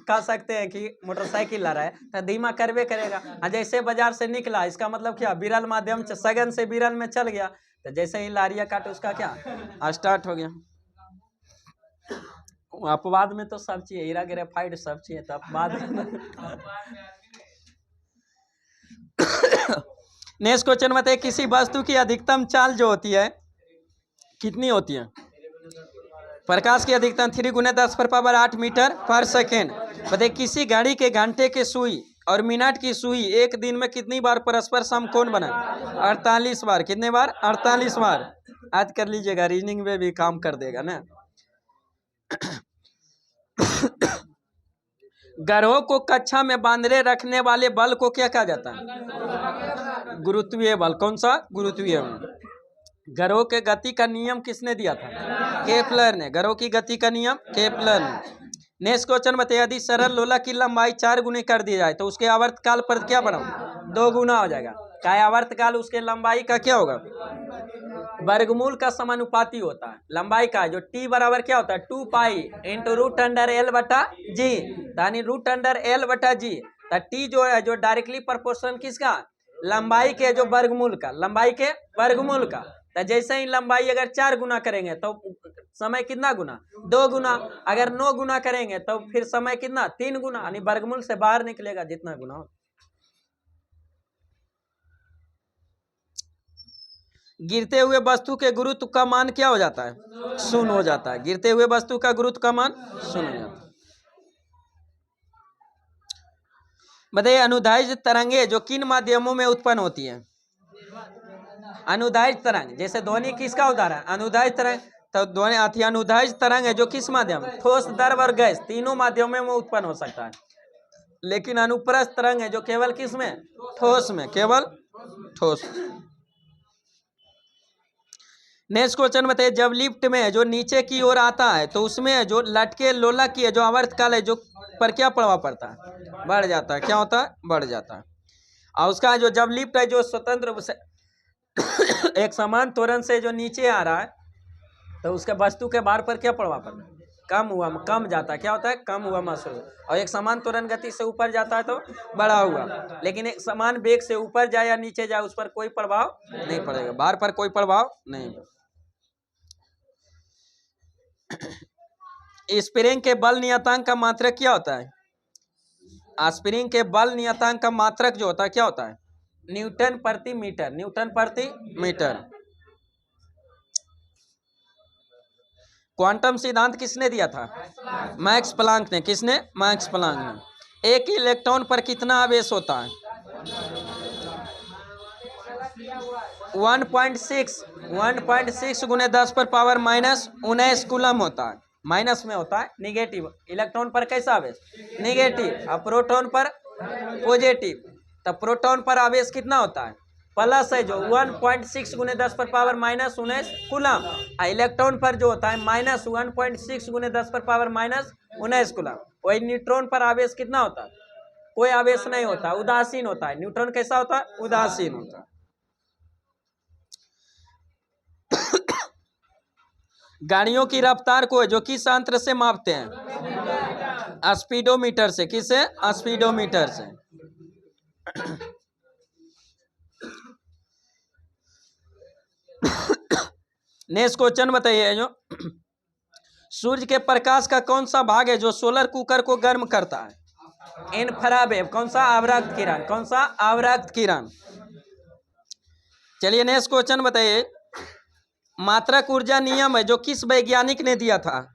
कह सकते हैं कि मोटरसाइकिल ला रहा है तो धीमा करवे करेगा। और जैसे बाजार से निकला इसका मतलब क्या? विरल माध्यम से सघन से विरल में चल गया, तो जैसे ही लारिया काटे उसका क्या स्टार्ट हो गया। अपवाद में तो सब चाहिए, हीरा ग्रेफाइट सब चाहिए, तो अपवाद नेक्स्ट क्वेश्चन बताइए। किसी वस्तु की अधिकतम चाल जो होती है कितनी होती है? प्रकाश की अधिकतम 3 × 10⁻8 मीटर पर सेकेंड। बताइए किसी घड़ी के घंटे के सुई और मिनट की सुई एक दिन में कितनी बार परस्पर समकोण बना? 48 बार। कितने बार? 48 बार। आज कर लीजिएगा, रीजनिंग में भी काम कर देगा ना। ग्रहों को कक्षा में बांधे रखने वाले बल को क्या कहा जाता है? गुरुत्वीय बल। कौन सा? गुरुत्वीय बल। ग्रहों के गति का नियम किसने दिया था? केपलर ने। ग्रहों की गति का नियम केपलर ने। नेक्स्ट क्वेश्चन बताइए। यदि सरल लोला की लंबाई 4 गुनी कर दी जाए तो उसके आवर्तकाल पर क्या बढ़ाओ? 2 गुना हो जाएगा। क्या आवर्तकाल उसके लंबाई का क्या होगा? वर्गमूल का समानुपाती होता है लंबाई का। जो टी बराबर क्या होता है? 2 पाई इंटू √L/G, यानी √L/G। तो टी जो है जो डायरेक्टली प्रोपोर्शनल किसका? लंबाई के जो वर्गमूल का, लंबाई के वर्गमूल का। तो जैसे ही लंबाई अगर 4 गुना करेंगे तो समय कितना गुना? 2 गुना। अगर 9 गुना करेंगे तो फिर समय कितना? 3 गुना, यानी वर्गमूल से बाहर निकलेगा जितना गुना हो। गिरते हुए वस्तु के गुरुत्व का मान क्या हो जाता है? 0 हो जाता है। गिरते हुए वस्तु का गुरुत्व का मान 0 हो जाता है। बताइए अनुदैर्ध्य तरंगे जो किन माध्यमों में उत्पन्न होती है? अनुदैर्ध्य तरंग, जैसे ध्वनि किसका उदाहरण? अनुदैर्ध्य तरंग। तो ध्वनि अनुदैर्ध्य तरंग है जो किस माध्यम? ठोस, द्रव और गैस तीनों माध्यमों में उत्पन्न हो सकता है। लेकिन अनुप्रस्थ तरंग है जो केवल किस में? ठोस में, केवल ठोस। नेक्स्ट क्वेश्चन बताइए। जब लिफ्ट में जो नीचे की ओर आता है तो उसमें जो लटके लोला की है जो आवर्तकाल है जो पर क्या प्रभाव पड़ता है? बढ़ जाता है। क्या होता है? बढ़ जाता है। और उसका जो जब लिफ्ट है जो स्वतंत्र से एक समान त्वरण से जो नीचे आ रहा है तो उसके वस्तु के भार पर क्या प्रभाव पड़ता है? कम हुआ, कम जाता है। क्या होता है? कम हुआ महसूस। और एक समान त्वरण गति से ऊपर जाता है तो बढ़ा हुआ। लेकिन एक समान वेग से ऊपर जाए या नीचे जाए उस पर कोई प्रभाव नहीं पड़ेगा, भार पर कोई प्रभाव नहीं। स्प्रिंग के बल नियतांक का मात्रक क्या होता है? स्प्रिंग के बल नियतांक का मात्रक जो होता है क्या होता है? न्यूटन प्रति मीटर। न्यूटन प्रति मीटर। क्वांटम सिद्धांत किसने दिया था? मैक्स प्लांक ने। किसने? मैक्स प्लांक ने। एक इलेक्ट्रॉन पर कितना आवेश होता है? 1.6 गुने 10 पर पावर माइनस 19 कूलम होता है। माइनस में होता है निगेटिव। इलेक्ट्रॉन पर कैसा आवेश? निगेटिव। और प्रोटॉन पर पॉजिटिव। तब प्रोटॉन पर आवेश कितना होता है? प्लस है, जो 1.6 गुने 10 पर पावर माइनस 19 कूलम। इलेक्ट्रॉन पर जो होता है माइनस 1.6 गुने 10 पर पावर माइनस 19 कूलम। वही न्यूट्रॉन पर आवेश कितना होता है? कोई आवेश नहीं होता, उदासीन होता है। न्यूट्रॉन कैसा होता है? उदासीन होता है। गाड़ियों की रफ्तार को जो किस यंत्र से मापते हैं? स्पीडोमीटर से। किससे? स्पीडोमीटर से। नेक्स्ट क्वेश्चन बताइए, जो सूर्य के प्रकाश का कौन सा भाग है जो सोलर कुकर को गर्म करता है? इंफ्रावेव। कौन सा? अवरक्त किरण। कौन सा? अवरक्त किरण। चलिए नेक्स्ट क्वेश्चन बताइए, मात्रक ऊर्जा नियम है जो किस वैज्ञानिक ने दिया था?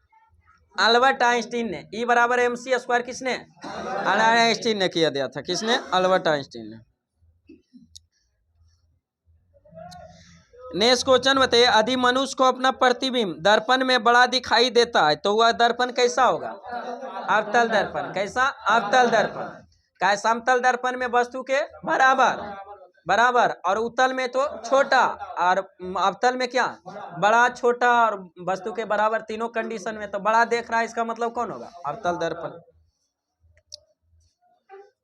अल्बर्ट आइंस्टीन ने। E बराबर mc स्क्वायर किसने? आइंस्टीन ने किया दिया था। किसने? अल्बर्ट आइंस्टीन ने। नेक्स्ट क्वेश्चन बताइए, यदि मनुष्य को अपना प्रतिबिंब दर्पण में बड़ा दिखाई देता है तो वह दर्पण कैसा होगा? अवतल दर्पण। कैसा? अवतल दर्पण। क्या समतल दर्पण में वस्तु के बराबर और उत्तल में तो छोटा, और अवतल में क्या? बड़ा, छोटा और वस्तु के बराबर। तीनों कंडीशन में तो बड़ा देख रहा है, इसका मतलब कौन होगा? अवतल दर्पण।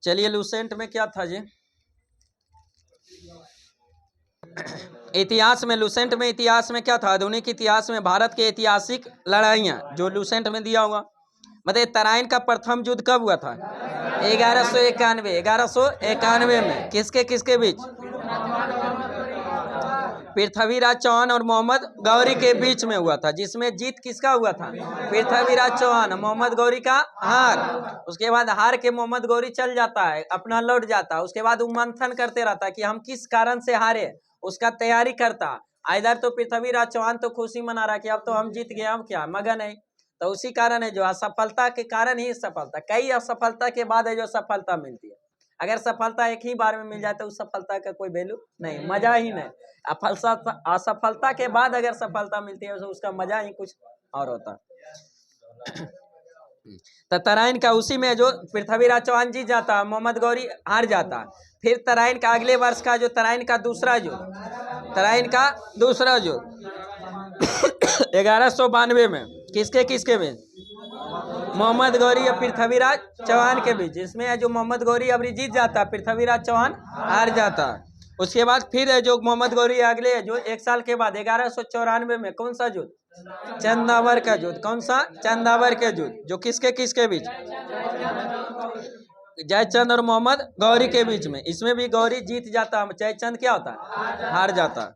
चलिए लूसेंट में क्या था जी? इतिहास में, लूसेंट में इतिहास में क्या था? आधुनिक इतिहास में भारत के ऐतिहासिक लड़ाइयाँ, जो लूसेंट में दिया होगा। मतलब तराइन का प्रथम युद्ध कब हुआ था? 1191 में। किसके किसके बीच? पृथ्वीराज चौहान और मोहम्मद गौरी के बीच में हुआ था, जिसमें जीत किसका हुआ था? पृथ्वीराज चौहान। मोहम्मद गौरी का हार। उसके बाद हार के मोहम्मद गौरी चल जाता है, अपना लौट जाता है। उसके बाद वो मंथन करते रहता है कि हम किस कारण से हारे, उसका तैयारी करता। इधर तो पृथ्वीराज चौहान तो खुशी मना रहा कि अब तो हम जीत गए, हम क्या मगन है। तो उसी कारण है जो असफलता के कारण ही सफलता, कई असफलता के बाद है जो सफलता मिलती है। अगर सफलता एक ही बार में मिल जाए तो उस सफलता का कोई वैल्यू नहीं, मजा ही नहीं। असफलता के बाद अगर सफलता मिलती है तो उसका मजा ही कुछ और होता। तो तराइन का उसी में जो पृथ्वीराज चौहान जीत जाता, मोहम्मद गौरी हार जाता। फिर तराइन का अगले वर्ष का जो तराइन का दूसरा युद्ध 1192 में किसके किसके बीच? मोहम्मद गौरी और पृथ्वीराज चौहान के बीच, जिसमें जो मोहम्मद गौरी अभी जीत जाता, पृथ्वीराज चौहान हार जाता। उसके बाद फिर जो मोहम्मद गौरी अगले जो 1 साल के बाद 1194 में कौन सा युद्ध? चंदावर का युद्ध। कौन सा? चंदावर के युद्ध, जो किसके किसके बीच? जयचंद और मोहम्मद गौरी के बीच में। इसमें भी गौरी जीत जाता, जयचंद क्या होता? हार जाता।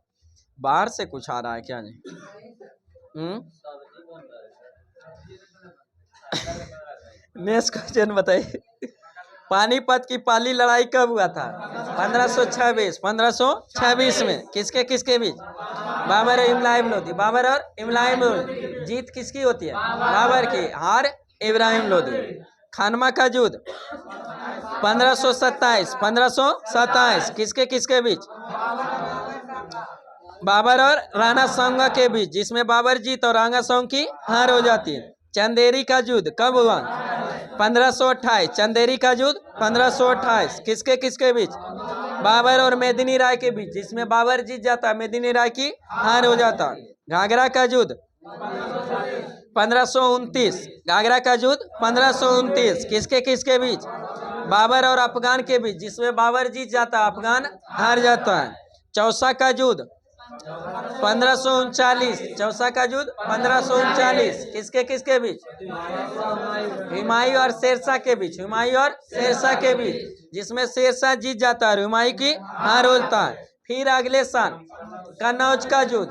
बाहर से कुछ आ रहा है क्या? नहीं। नेक्स्ट क्वेश्चन बताइए, पानीपत की पहली लड़ाई कब हुआ था? 1526 में। किसके किसके बीच? बाबर और इब्राहिम लोदी। बाबर और इब्राहिम लोदी। जीत किसकी होती है? बाबर की, हार इब्राहिम लोदी। खानवा का युद्ध 1527 किसके किसके बीच? बाबर और राणा सांगा के बीच, जिसमें बाबर जीत और राणा सांग की हार हो जाती है। चंदेरी का युद्ध कब हुआ? 1528। चंदेरी का युद्ध 1528 किसके किसके बीच? बाबर और मेदिनी राय के बीच, जिसमें बाबर जीत जाता, मेदिनी राय की हार हो जाता। घाघरा का युद्ध 1529। घाघरा का युद्ध 1529 किसके किसके बीच? बाबर और अफगान के बीच, जिसमें बाबर जीत जाता, अफगान हार जाता है। चौसा का युद्ध 1539। चौसा का युद्ध 1539 किसके किसके बीच? हुमायूं और शेरशाह के बीच। हुमायूं और शेरशाह के बीच, जिसमें शेरशाह जीत जाता है, हुमायूं की हार होता है। फिर अगले साल कन्नौज का युद्ध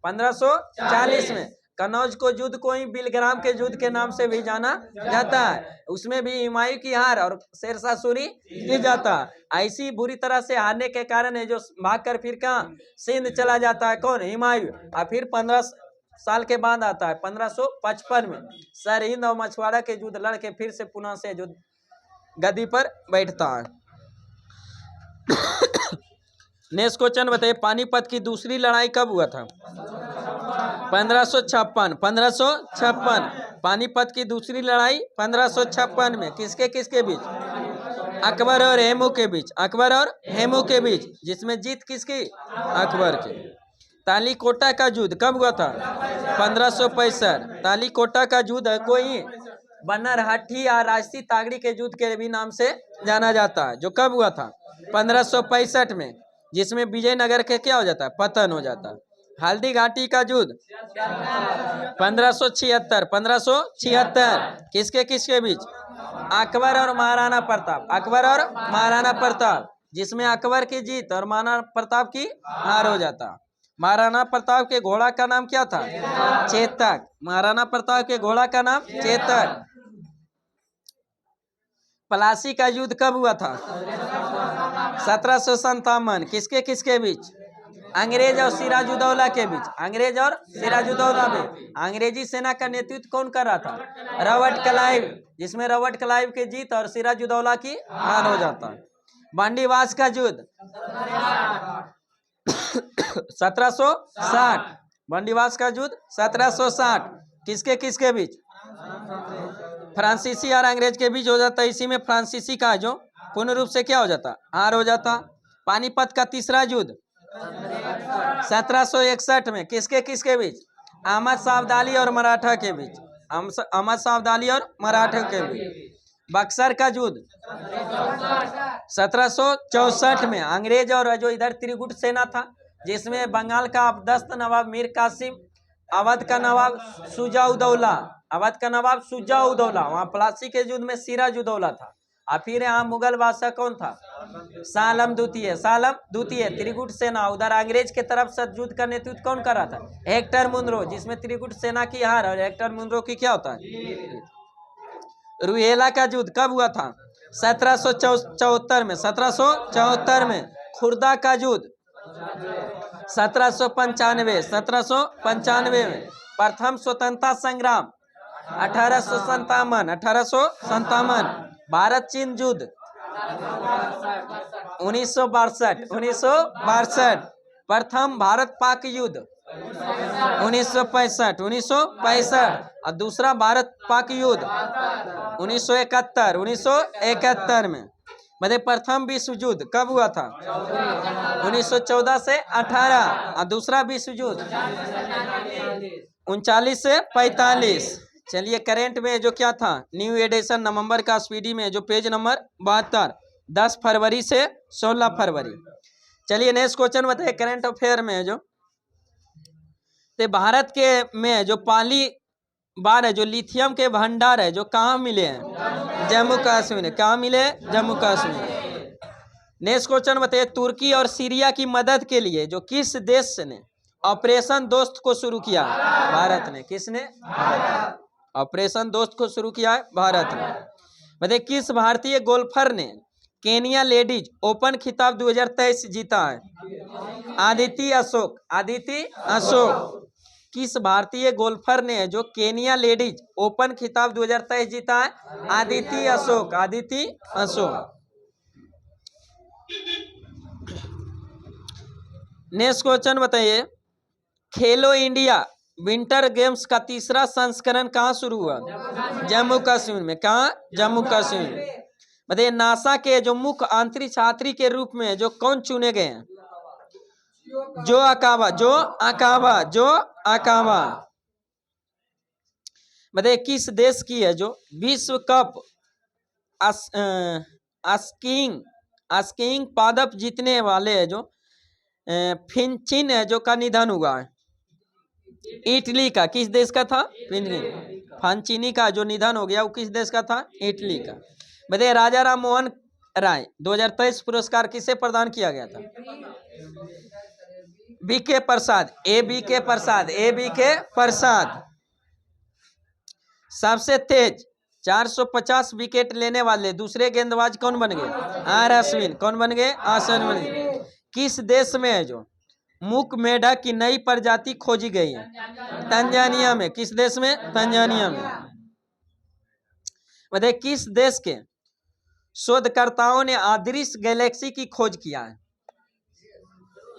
1540 में। कन्नौज को युद्ध को ही बिलग्राम के युद्ध के नाम से भी जाना जाता है। उसमें भी हुमायूं की हार और शेरशाह सूरी जीत जाता। ऐसी बुरी तरह से हारने के कारण है जो भागकर फिर कहाँ सिंध चला जाता है, कौन? हुमायूं। और फिर 15 साल के बाद आता है 1555 में सरहिंद और मछवाड़ा के युद्ध लड़के फिर से पुनः से जो गद्दी पर बैठता है। नेक्स्ट क्वेश्चन बताइए, पानीपत की दूसरी लड़ाई कब हुआ था? 1556। 1556 पानीपत की दूसरी लड़ाई 1556 में किसके किसके बीच? अकबर और हेमू के बीच। अकबर और हेमू के बीच, जिसमें जीत किसकी? अकबर की। तालीकोटा का युद्ध कब हुआ था? 1565। तालीकोटा का युद्ध है कोई बनरहट्टी या राजसी तागड़ी के युद्ध के भी नाम से जाना जाता है, जो कब हुआ था? 1565 में, जिसमें विजयनगर के क्या हो जाता है? पतन हो जाता है। हल्दी घाटी का युद्ध 1576। 1576 किसके किसके बीच? अकबर और महाराणा प्रताप। अकबर और महाराणा प्रताप, जिसमें अकबर की जीत और महाराणा प्रताप की हार हो जाता। महाराणा प्रताप के घोड़ा का नाम क्या था? चेतक। महाराणा प्रताप के घोड़ा का नाम चेतक। प्लासी का युद्ध कब हुआ था? 1757। किसके किसके बीच? अंग्रेज और सिराजुद्दौला के बीच। अंग्रेज और सिराजुद्दौला में अंग्रेजी सेना का नेतृत्व कौन कर रहा था? रॉबर्ट क्लाइव, जिसमें रॉबर्ट क्लाइव की जीत और सिराजुद्दौला की हार हो जाता। बंदीवास का युद्ध 1760। बंदीवास का युद्ध 1760 किसके किसके बीच? फ्रांसीसी और अंग्रेज के बीच हो जाता है। इसी में फ्रांसीसी का जो पूर्ण रूप से क्या हो जाता? हार हो जाता। पानीपत का तीसरा युद्ध 1761 में किसके किसके बीच? अहमद शाह अब्दाली और मराठा के बीच। अहमद शाह अब्दाली और मराठा के बीच। बक्सर का युद्ध 1764 में अंग्रेज और जो इधर त्रिगुट सेना था, जिसमें बंगाल का अबदस्त नवाब मीर कासिम, अवध का नवाब शुजा-उद-दौला, अवध का नवाब शुजा-उद-दौला, वहाँ प्लासी के युद्ध में सिराजुद्दौला था। और फिर यहाँ मुगल बादशाह कौन था? शाह आलम द्वितीय। शाह आलम द्वितीय त्रिगुट सेना, उधर अंग्रेज के तरफ से युद्ध का नेतृत्व कौन कर रहा था? हेक्टर मुनरो, जिसमें त्रिगुट सेना की हार और हेक्टर मुनरो की क्या होता है? रुहेला का युद्ध कब हुआ था? 1774 में। 1774 में। खुर्दा का युद्ध 1795। 1795 में। प्रथम स्वतंत्रता संग्राम 1857। 1857। भारत चीन युद्ध 1962। 1962। प्रथम भारत पाक युद्ध 1965। 1965 और दूसरा भारत पाक युद्ध 1971। 1971 में। मतलब प्रथम विश्व युद्ध कब हुआ था? 1914 से 18 और दूसरा विश्व युद्ध 39 से 45। चलिए करेंट में जो क्या था, न्यू एडिशन नवंबर का स्पीडी में जो पेज नंबर 72, 10 फरवरी से 16 फरवरी। चलिए नेक्स्ट क्वेश्चन बताइए करेंट अफेयर में जो तो भारत के में जो पहली बार है जो लिथियम के भंडार है जो कहाँ मिले हैं? जम्मू कश्मीर। कहाँ मिले? जम्मू कश्मीर। नेक्स्ट क्वेश्चन बताइए, तुर्की और सीरिया की मदद के लिए जो किस देश ने ऑपरेशन दोस्त को शुरू किया? भारत ने। किसने? ऑपरेशन दोस्त को शुरू किया है भारत ने। बताइए किस भारतीय गोल्फर ने केनिया लेडीज ओपन खिताब 2023 जीता है? आदिति अशोक। आदिति अशोक। किस भारतीय गोल्फर ने जो केनिया लेडीज ओपन खिताब 2023 जीता है? आदिति अशोक। आदिति अशोक। नेक्स्ट क्वेश्चन बताइए, खेलो इंडिया विंटर गेम्स का तीसरा संस्करण कहाँ शुरू हुआ? जम्मू कश्मीर में। कहाँ? जम्मू कश्मीर में। बताइए नासा के जो मुख्य अंतरिक्ष यात्री के रूप में जो कौन चुने गए हैं? जो अकाबा। जो अकाबा। जो अकाबा। बताइए किस देश की है जो विश्व कप स्कीइंग पदक जीतने वाले है जो फिंचिन है जो का निधन हुआ है? इटली का। किस देश का था? फांचिनी का जो निधन हो गया वो किस देश का था? इटली का। बताइए राजा राम मोहन राय 2023 पुरस्कार किसे प्रदान किया गया था? बीके प्रसाद। बीके प्रसाद। बीके प्रसाद। सबसे तेज 450 विकेट लेने वाले दूसरे गेंदबाज कौन बन गए? आर अश्विन। कौन बन गए? अश्विन बन गए। किस देश में है जो मूक मेढक की नई प्रजाति खोजी गई है? तंजानिया में। किस देश में? तंजानिया में। बताइए किस देश के शोधकर्ताओं ने अदृश्य गैलेक्सी की खोज किया है?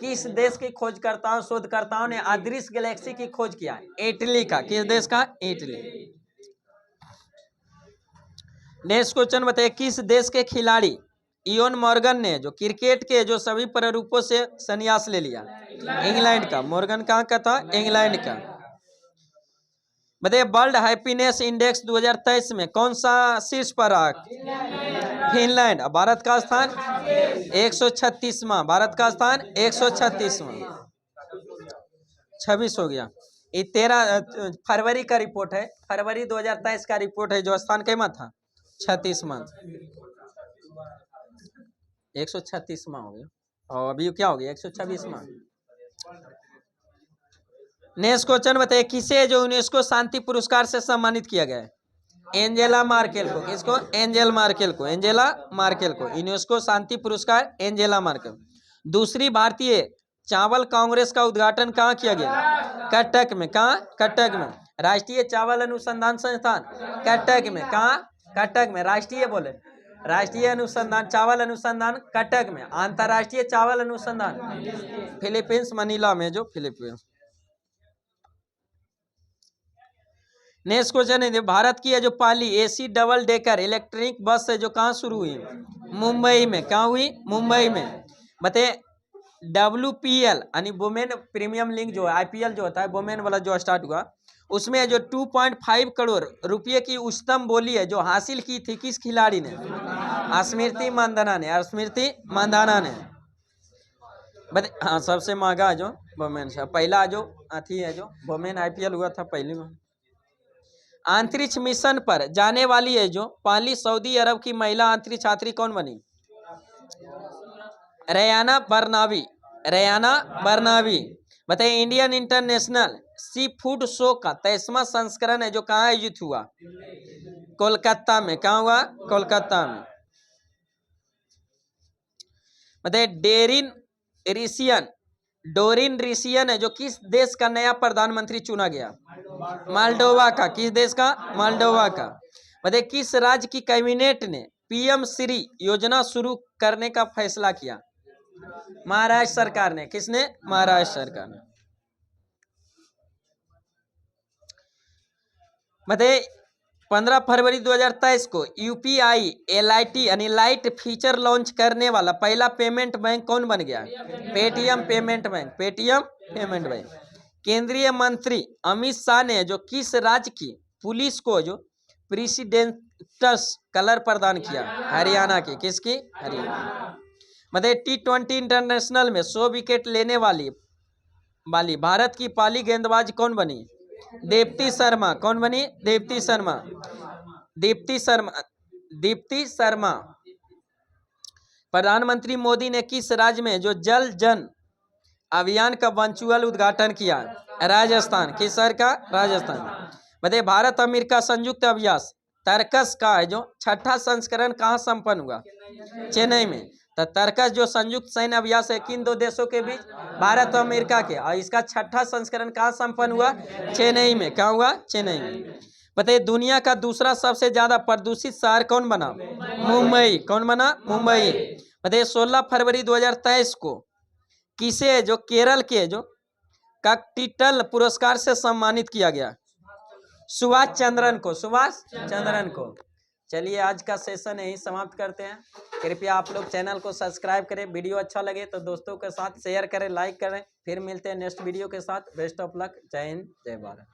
किस देश के खोजकर्ताओं शोधकर्ताओं ने अदृश्य गैलेक्सी की खोज किया? इटली का। किस देश का? इटली। नेक्स्ट क्वेश्चन बताइए, किस देश के खिलाड़ी इयोन मॉर्गन ने जो क्रिकेट के जो सभी प्रारूपों से संन्यास ले लिया? इंग्लैंड का। मॉर्गन कहाँ का था? इंग्लैंड का। बताइए, वर्ल्ड हैप्पीनेस इंडेक्स 2023 में कौन सा शीर्ष पर रहा? फिनलैंड। भारत का स्थान 136वां। भारत का स्थान 136वां। 26 हो गया। ये 13 फरवरी का रिपोर्ट है, फरवरी 2023 का रिपोर्ट है। जो स्थान कैमा था? 36वां। 136वां हो गया, और अभी क्या हो गया? 126वां। नेक्स्ट क्वेश्चन बताइए, किसे जो यूनेस्को शांति पुरस्कार से सम्मानित किया गया है? एंजेला मार्केल को। किसको? एंजेला मार्केल को। एंजेला मार्केल को यूनेस्को शांति पुरस्कार एंजेला मार्केल। दूसरी भारतीय चावल कांग्रेस का उद्घाटन कहाँ किया गया? कटक में। कहाँ? कटक में। राष्ट्रीय चावल अनुसंधान संस्थान कटक में। कहाँ? कटक में। राष्ट्रीय बोले, राष्ट्रीय अनुसंधान चावल अनुसंधान कटक में। अंतर्राष्ट्रीय चावल अनुसंधान फिलीपींस, मनीला में, जो फिलीपींस। नेक्स्ट क्वेश्चन है, भारत की है जो पहली AC double decker electric bus है जो कहाँ शुरू हुई? मुंबई में। कहाँ हुई? मुंबई में। बताइए, WPL यानी वुमेन प्रीमियम लीग जो है, IPL जो होता है वुमेन वाला जो स्टार्ट हुआ, उसमें जो 2.5 करोड़ रुपए की उच्चतम बोली है जो हासिल की थी, किस खिलाड़ी ने? स्मृति मंदाना ने। स्मृति मंदाना ने। हाँ, सबसे महंगा जो वुमेन से पहला जो अथी है जो वुमेन IPL हुआ था पहली में। अंतरिक्ष मिशन पर जाने वाली है जो पहली सऊदी अरब की महिला अंतरिक्ष यात्री कौन बनी? रेयाना बर्नावी। रेयाना बर्नावी। बताइए, Indian international sea food show का 23वां संस्करण है जो कहाँ आयोजित हुआ? कोलकाता में। कहाँ हुआ? कोलकाता में। बताइए, डोरिन रिसियन है जो किस देश का नया प्रधानमंत्री चुना गया? मालडोवा का। किस देश का? मालडोवा का। बताइए, किस राज्य की कैबिनेट ने PM श्री योजना शुरू करने का फैसला किया? महाराष्ट्र सरकार ने। किसने? महाराष्ट्र सरकार ने। बताइए, 15 फरवरी 2023 को UPI LIT यानी लाइट फीचर लॉन्च करने वाला पहला पेमेंट बैंक कौन बन गया? Paytm payment bank. Paytm payment bank. केंद्रीय मंत्री अमित शाह ने जो किस राज्य की पुलिस को जो प्रेसिडेंटस कलर प्रदान किया? हरियाणा की। किसकी? हरियाणा। मतलब T20 इंटरनेशनल में 100 विकेट लेने वाली भारत की पहली गेंदबाज कौन बनी? दीप्ति शर्मा। कौन बनी? दीप्ति शर्मा। दीप्ति शर्मा। दीप्ति शर्मा। प्रधानमंत्री मोदी ने किस राज्य में जो जल जन अभियान का वर्चुअल उद्घाटन किया? राजस्थान। किस शहर का? राजस्थान। बताइए, भारत अमेरिका संयुक्त अभ्यास तर्कस का है जो 6ठा संस्करण कहाँ संपन्न हुआ? चेन्नई में। तो तर्कस जो संयुक्त सैन्य अभ्यास है किन दो देशों के बीच? भारत और अमेरिका के। और इसका 6ठा संस्करण कहाँ संपन्न हुआ? चेन्नई में। कहाँ हुआ? चेन्नई में। बताइए, दुनिया का दूसरा सबसे ज्यादा प्रदूषित शहर कौन बना? मुंबई। कौन बना? मुंबई। बताइए, 16 फरवरी 2023 को किसे जो केरल के जो काकटीटल पुरस्कार से सम्मानित किया गया? सुभाष चंद्रन को। सुभाष चंद्रन को। चलिए, आज का सेशन यही समाप्त करते हैं। कृपया आप लोग चैनल को सब्सक्राइब करें। वीडियो अच्छा लगे तो दोस्तों के साथ शेयर करें, लाइक करें। फिर मिलते हैं नेक्स्ट वीडियो के साथ। Best of luck. जय हिंद, जय भारत।